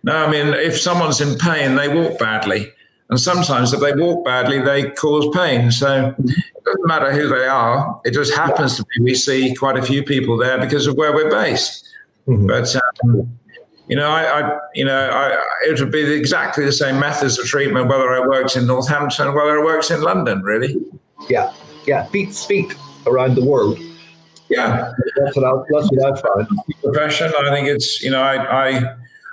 If someone's in pain, they walk badly. And sometimes if they walk badly, they cause pain. So it doesn't matter who they are. It just happens to be we see quite a few people there because of where we're based. Mm-hmm. But, it would be exactly the same methods of treatment, whether I worked in Northampton, whether I worked in London, really. Yeah. Yeah. Feet around the world. Yeah. That's what I've found. Profession, I think it's,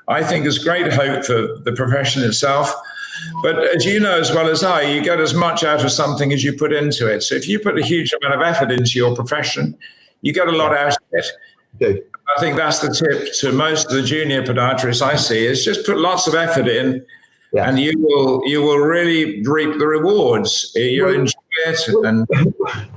I think there's great hope for the profession itself. But as you know as well as I, you get as much out of something as you put into it. So if you put a huge amount of effort into your profession, you get a lot out of it. Okay. I think that's the tip to most of the junior podiatrists I see is just put lots of effort in and you will really reap the rewards. You'll enjoy it.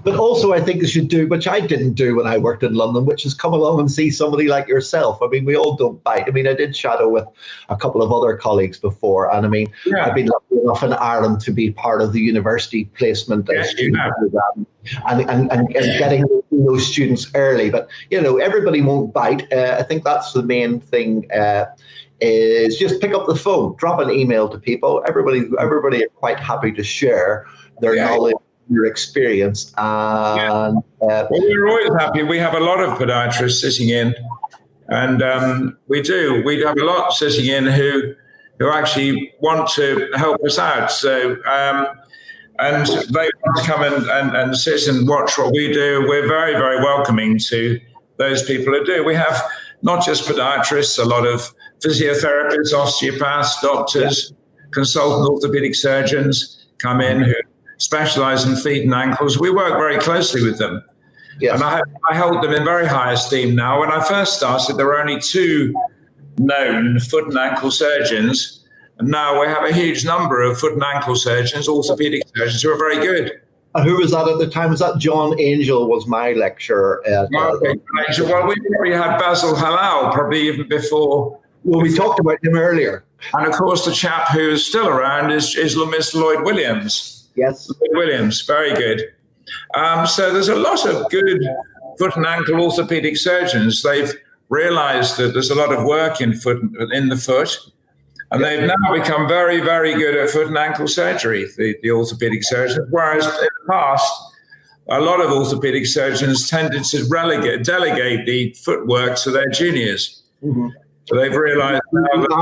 But also I think you should do, which I didn't do when I worked in London, which is come along and see somebody like yourself. We all don't bite. I did shadow with a couple of other colleagues before. And I've been lucky enough in Ireland to be part of the university placement student program and getting those students early. But, everybody won't bite. I think that's the main thing. Is just pick up the phone, drop an email to people. Everybody are quite happy to share their knowledge, your experience. And we're always happy. We have a lot of podiatrists sitting in, and we have a lot sitting in who actually want to help us out. So and they want to come and sit and watch what we do. We're very, very welcoming to those people who do. We have not just podiatrists, a lot of physiotherapists, osteopaths, doctors, consultant orthopedic surgeons come in who specialize in feet and ankles. We work very closely with them. Yes. And I hold them in very high esteem now. When I first started, there were only 2 known foot and ankle surgeons. And now we have a huge number of foot and ankle surgeons, orthopedic surgeons who are very good. Who was that at the time? Was that John Angel was my lecturer? Well, we probably had Basil Halal, probably even before. Well, we talked about him earlier. And, of course, the chap who is still around is Mr. Lloyd Williams. Yes. Lloyd Williams, very good. So there's a lot of good foot and ankle orthopedic surgeons. They've realized that there's a lot of work in the foot. And they've now become very, very good at foot and ankle surgery, the orthopedic surgeons, whereas in the past, a lot of orthopedic surgeons tended to delegate the footwork to their juniors. Mm-hmm. So they've realized now to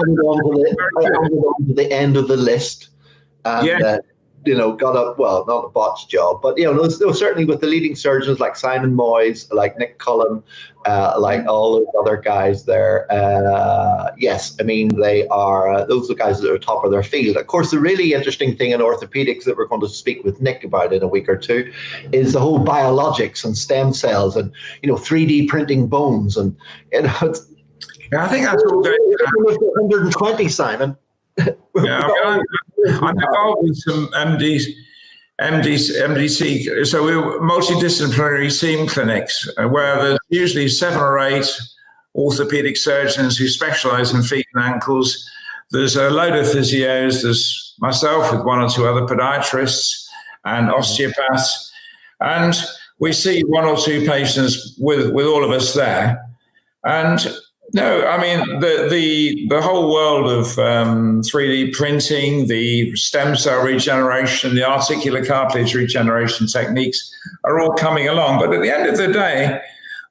the end of the list. And, got up, not a botched job, but, certainly with the leading surgeons like Simon Moyes, like Nick Cullen, like all those other guys there. Yes, they are, those are the guys that are top of their field. Of course, the really interesting thing in orthopedics that we're going to speak with Nick about in a week or two is the whole biologics and stem cells and, 3D printing bones. And, I think that's all good. 120, Simon. I'm involved with some MDC, so we're multidisciplinary team clinics where there's usually 7 or 8 orthopedic surgeons who specialize in feet and ankles. There's a load of physios. There's myself with 1 or 2 other podiatrists and osteopaths. And we see one or two patients with all of us there. And no, I mean, the whole world of 3D printing, the stem cell regeneration, the articular cartilage regeneration techniques are all coming along. But at the end of the day,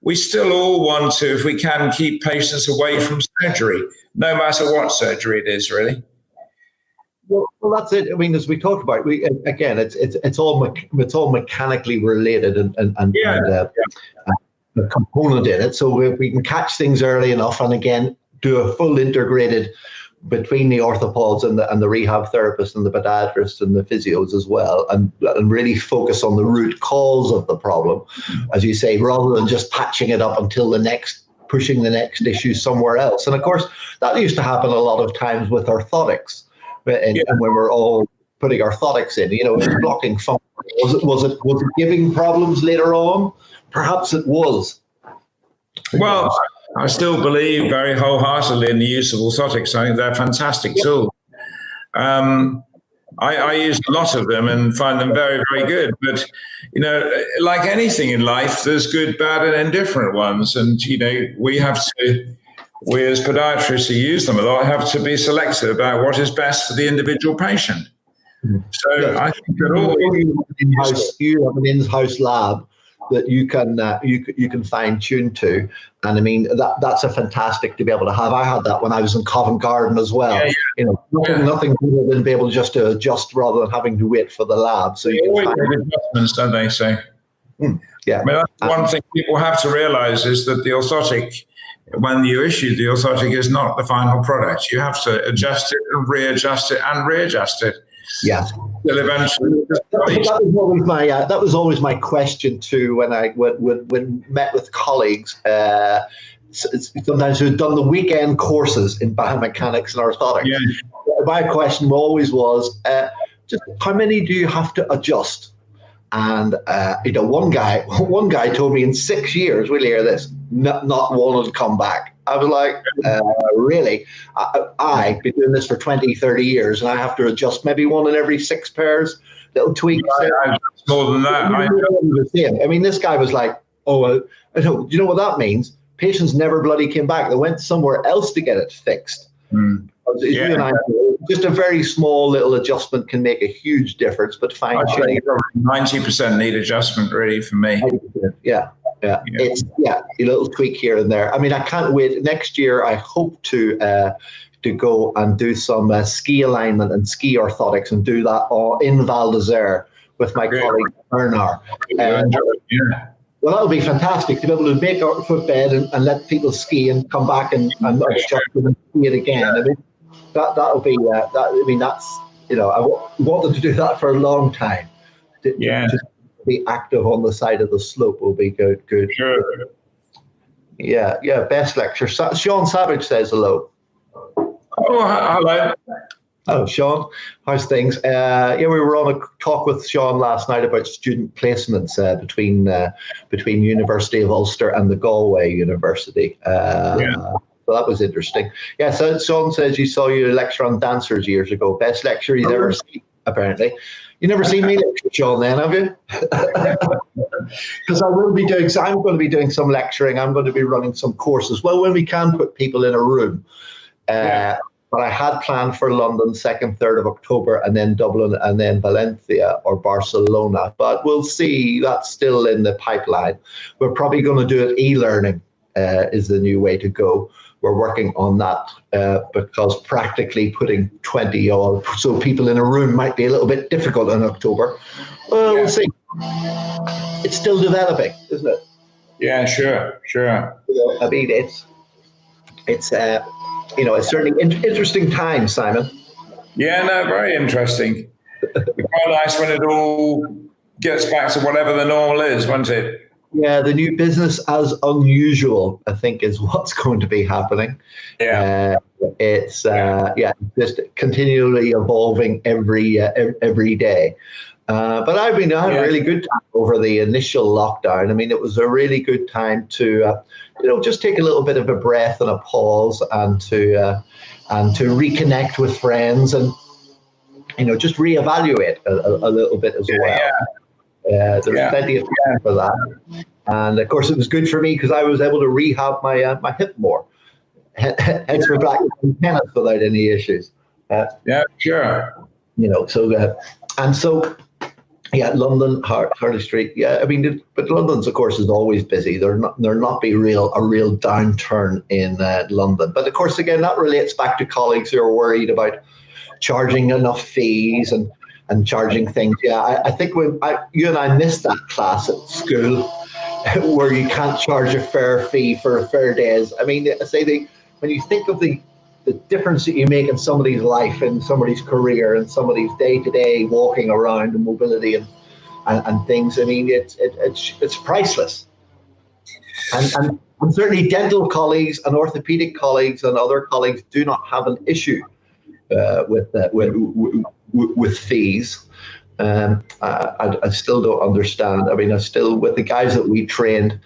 we still all want to, if we can, keep patients away from surgery, no matter what surgery it is, really. Well, that's it. I mean, as we talked about, it's all mechanically related and a component in it. So if we can catch things early enough, and again, do a full integrated between the orthopods and the rehab therapists and the podiatrists and the physios as well, and really focus on the root cause of the problem, as you say, rather than just patching it up until pushing the next issue somewhere else. And of course, that used to happen a lot of times with orthotics. And when we're all putting orthotics in, it was blocking function. Was it giving problems later on? Perhaps it was. Well, I still believe very wholeheartedly in the use of orthotics. I think they're a fantastic tool. I use a lot of them and find them very, very good. But, like anything in life, there's good, bad, and indifferent ones. And, we as podiatrists who use them a lot have to be selective about what is best for the individual patient. So I think that you have an in-house lab that you can fine tune to, and I mean that's a fantastic to be able to have. I had that when I was in Covent Garden as well. Nothing better than be able just to adjust rather than having to wait for the lab. So you can find adjustments, don't they? So yeah, I mean, that's one thing people have to realise is that the orthotic, when you issue the orthotic, is not the final product. You have to adjust it and readjust it and readjust it. Yeah. Till eventually, that was always my question too when I met with colleagues. Sometimes who'd done the weekend courses in biomechanics and orthotics. Yeah. My question always was, just how many do you have to adjust? And one guy told me in 6 years, will you hear this? Not one would come back. I was like, really? I've been doing this for 20, 30 years, and I have to adjust maybe one in every 6 pairs, little tweaks. More than that. I mean, this guy was like, do you know what that means? Patients never bloody came back. They went somewhere else to get it fixed. Just a very small little adjustment can make a huge difference, but fine-tuning. 90% need adjustment, really, for me. Yeah. It's a little tweak here and there. I mean, I can't wait. Next year, I hope to go and do some ski alignment and ski orthotics and do that all in Val d'Isere with my colleague Bernard. Well, that'll be fantastic to be able to make our footbed and let people ski and come back and adjust and ski it again. I mean, that'll be that's I wanted to do that for a long time. To be active on the side of the slope will be good. Sure. Yeah. Best lecture. Sean Savage says hello. Oh, hello. Oh, Sean, how's things? We were on a talk with Sean last night about student placements between University of Ulster and the Galway University. So that was interesting. Yeah, so Sean says you saw your lecture on dancers years ago. Best lecture you've ever seen, apparently. You never seen me lecture, Sean, then, have you? Because I'm going to be doing some lecturing. I'm going to be running some courses. Well, when we can put people in a room. But I had planned for London 2nd, 3rd of October, and then Dublin, and then Valencia or Barcelona. But we'll see. That's still in the pipeline. We're probably going to do it e-learning is the new way to go. We're working on that because practically putting 20 or so people in a room might be a little bit difficult in October. Well, we'll see. It's still developing, isn't it? Yeah, sure. I mean, it's certainly interesting time, Simon. Yeah, no, very interesting. It's quite nice when it all gets back to whatever the normal is, won't it? Yeah, the new business as unusual, I think, is what's going to be happening. Yeah, it's just continually evolving every day. But I had a really good time over the initial lockdown. I mean, it was a really good time to just take a little bit of a breath and a pause, and to reconnect with friends, and just reevaluate a little bit as well. There's plenty of time for that. And of course, it was good for me because I was able to rehab my hip more. Hence, we're back in tennis without any issues. Sure. London, Harley Street. Yeah, I mean, but London's, of course, is always busy. There not be a real downturn in London. But of course, again, that relates back to colleagues who are worried about charging enough fees and charging things. Yeah, I think when you and I missed that class at school where you can't charge a fair fee for a fair days. I mean, when you think of the difference that you make in somebody's life, in somebody's career, in somebody's day-to-day walking around and mobility and things, I mean, it's priceless. And certainly dental colleagues and orthopedic colleagues and other colleagues do not have an issue with fees. I still don't understand. I mean, with the guys that we trained,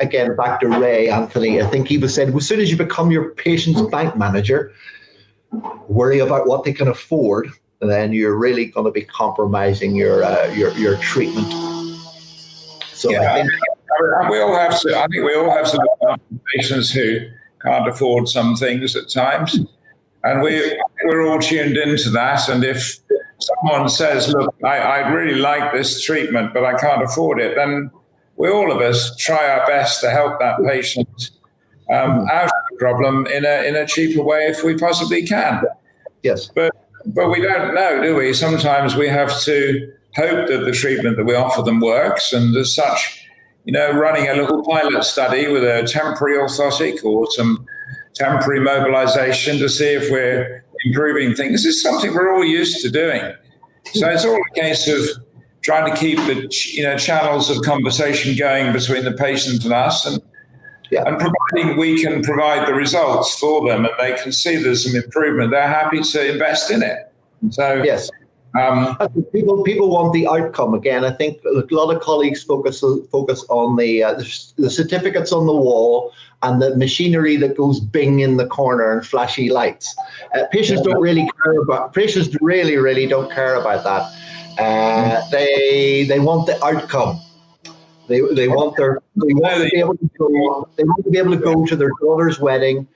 again, back to Ray Anthony, I think he was saying, as soon as you become your patient's bank manager, worry about what they can afford, and then you're really going to be compromising your treatment. So I think we all have to. I think we all have some patients who can't afford some things at times, and we're all tuned into that. And if someone says, "Look, I really like this treatment, but I can't afford it," then we all of us try our best to help that patient out of the problem in a cheaper way if we possibly can. Yes. But we don't know, do we? Sometimes we have to hope that the treatment that we offer them works, and as such, running a little pilot study with a temporary orthotic or some temporary mobilization to see if we're improving things is something we're all used to doing. So it's all a case of trying to keep the channels of conversation going between the patient and us, and providing we can provide the results for them and they can see there's some improvement, they're happy to invest in it. So yes, people want the outcome. Again, I think a lot of colleagues focus on the certificates on the wall and the machinery that goes bing in the corner and flashy lights. Patients don't really care about. Patients really don't care about that. They want the outcome. They want to be able to go to their daughter's wedding,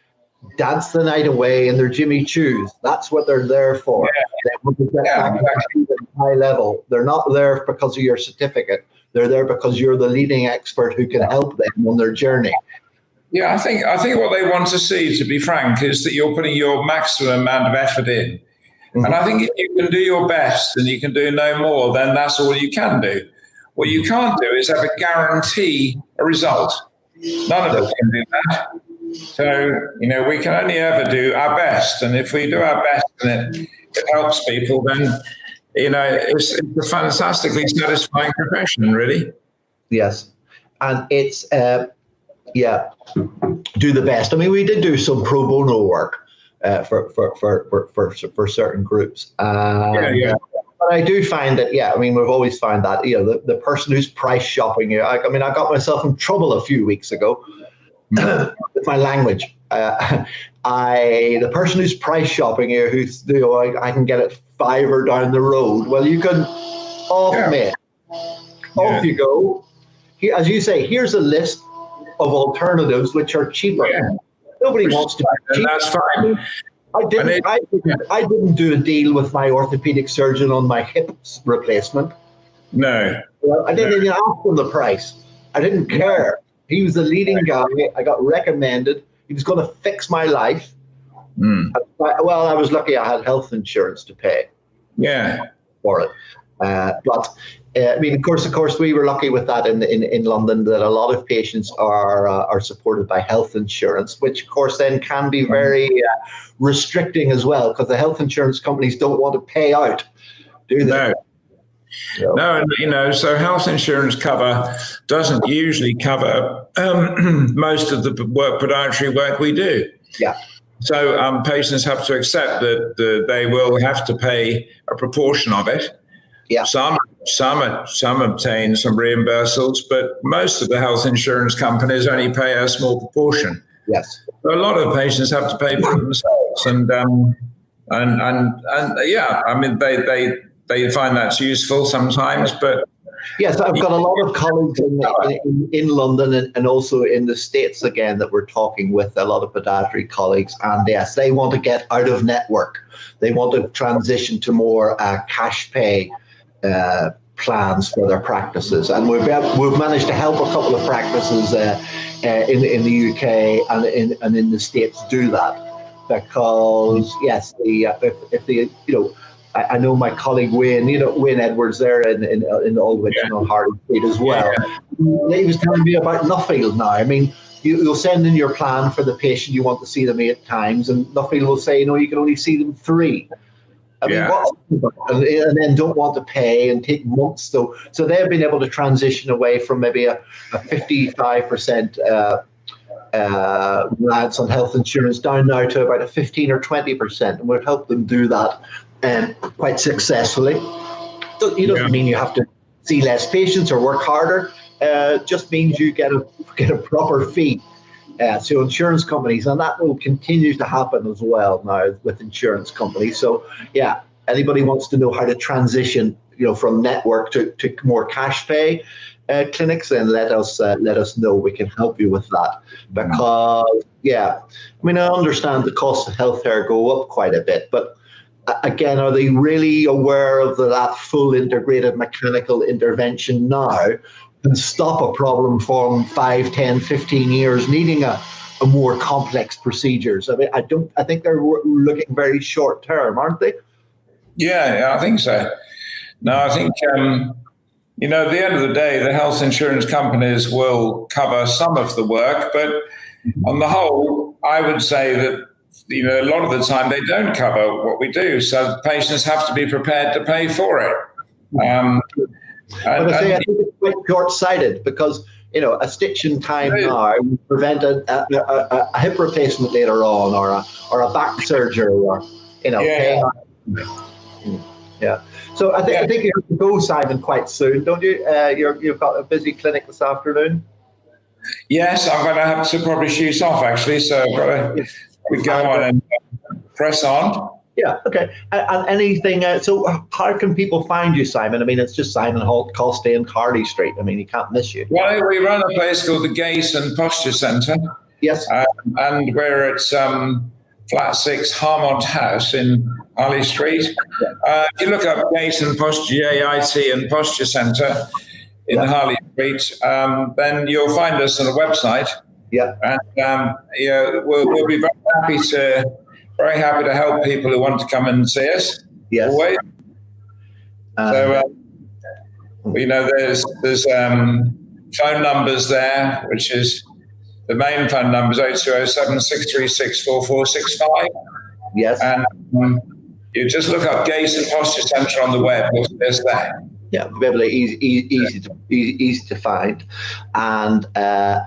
dance the night away in their Jimmy Choos. That's what they're there for. They want to get back to the high level. They're not there because of your certificate. They're there because you're the leading expert who can help them on their journey. Yeah, I think what they want to see, to be frank, is that you're putting your maximum amount of effort in. Mm-hmm. And I think if you can do your best and you can do no more, then that's all you can do. What you can't do is ever guarantee a result. None of us can do that. So, we can only ever do our best. And if we do our best and it helps people, then, it's a fantastically satisfying profession, really. Yes. And it's, do the best. I mean, we did do some pro bono work for certain groups. But I do find that, we've always found that, the person who's price shopping you, I got myself in trouble a few weeks ago with my language. The person who's price shopping you, who's, I can get it $5 down the road. Well, you can mate. Off you go. As you say, here's a list of alternatives which are cheaper. Yeah. Nobody wants to be cheap. That's fine. I didn't do a deal with my orthopedic surgeon on my hip replacement. No. I didn't even ask him the price. I didn't care. He was the leading guy. I got recommended. He was going to fix my life. Well, I was lucky I had health insurance to pay for it. Of course, we were lucky with that in London, that a lot of patients are supported by health insurance, which of course then can be very restricting as well, because the health insurance companies don't want to pay out, do they? No, so health insurance cover doesn't usually cover most of the podiatry work we do. Yeah. So patients have to accept that they will have to pay a proportion of it. Yeah. Some obtain some reimbursements, but most of the health insurance companies only pay a small proportion. Yes. So a lot of patients have to pay for themselves, they find that's useful sometimes, but Yes, I've got a lot of colleagues in London and also in the States again that we're talking with, a lot of podiatry colleagues. And yes, they want to get out of network. They want to transition to more cash pay plans for their practices. And we've managed to help a couple of practices in the UK and in the States do that. Because yes, I know my colleague Wayne Edwards there in Aldwych and on Harley Street as well. Yeah. He was telling me about Nuffield now. I mean, you'll send in your plan for the patient. You want to see them 8 times, and Nuffield will say, no, you can only see them 3. I mean, and then don't want to pay and take months. So they've been able to transition away from maybe a 55% reliance on health insurance down now to about a 15 or 20%, and we've helped them do that quite successfully. It doesn't mean you have to see less patients or work harder. Just means you get a proper fee to insurance companies, and that will continue to happen as well now with insurance companies. So yeah, anybody wants to know how to transition, from network to more cash pay clinics, then let us know. We can help you with that, because I understand the costs of healthcare go up quite a bit, but again, are they really aware of that full integrated mechanical intervention now can stop a problem from 5, 10, 15 years needing a more complex procedures? I mean, I think they're looking very short term, aren't they? Yeah, I think so. No, I think at the end of the day, the health insurance companies will cover some of the work, but on the whole, I would say that, a lot of the time they don't cover what we do. So patients have to be prepared to pay for it. I think it's quite short-sighted, because, a stitch in time now will prevent a hip replacement later on, or a back surgery, or, pain. Yeah. So I think you have to go, Simon, quite soon, don't you? You've got a busy clinic this afternoon. Yes, I'm going to have to probably shoot off, actually. So I've got to go on and press on. Yeah, okay. And anything, so how can people find you, Simon? I mean, it's just Simon Holt, Costain, Harley Street. I mean, he can't miss you. Well, we run a place called the Gait and Posture Centre. Yes. And we're at Flat 6 Harmont House in Harley Street. If you look up Gait and Posture, GAIT and Posture Centre in Harley Street, then you'll find us on the website. Yeah. And we'll be very happy to help people who want to come and see us. Yes. Always. There's phone numbers there, which is the main phone number is 0207 636 4465. Yes. And you just look up Gait and Posture Centre on the web. There's that. Yeah, very easy to find. And and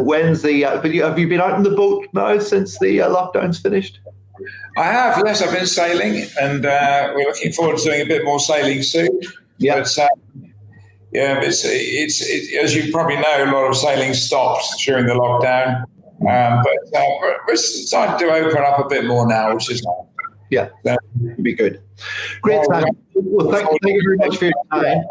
when's the? Have you been out on the boat now since the lockdown's finished? I have. Yes, I've been sailing, and we're looking forward to doing a bit more sailing soon. Yeah. But, it's as you probably know, a lot of sailing stopped during the lockdown, but we're starting to open up a bit more now, which is nice. Yeah, that would be good. Great time. Well, thank you very much for your time.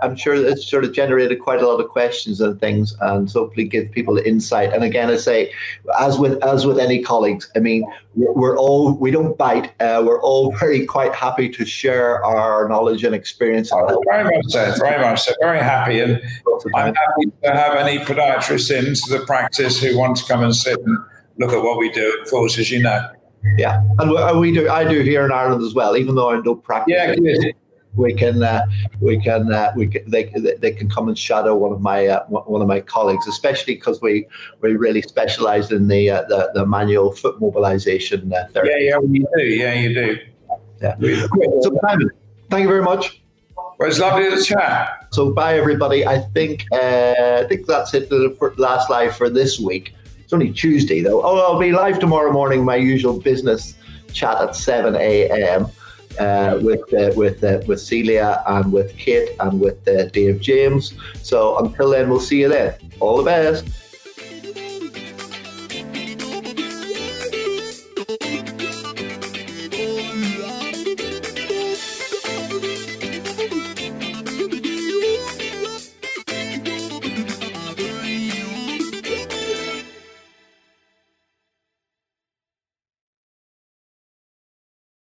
I'm sure it's sort of generated quite a lot of questions and things, and so hopefully give people the insight. And again, I say, as with any colleagues, I mean, we don't bite. We're all quite happy to share our knowledge and experience. Very much so. Very happy, and I'm happy to have any podiatrists into the practice who want to come and sit and look at what we do. Of course, as you know. Yeah, and I do here in Ireland as well, even though I don't practice. Yeah, good. They can come and shadow one of my colleagues, especially because we really specialize in the manual foot mobilization therapy. Yeah, you do. Yeah. So Simon, thank you very much. Well, it's lovely to chat. So bye everybody. I think that's it for last live for this week. It's only Tuesday though. I'll be live tomorrow morning, my usual business chat at 7 a.m. With Celia and with Kate and with Dave James. So until then, we'll see you then. All the best.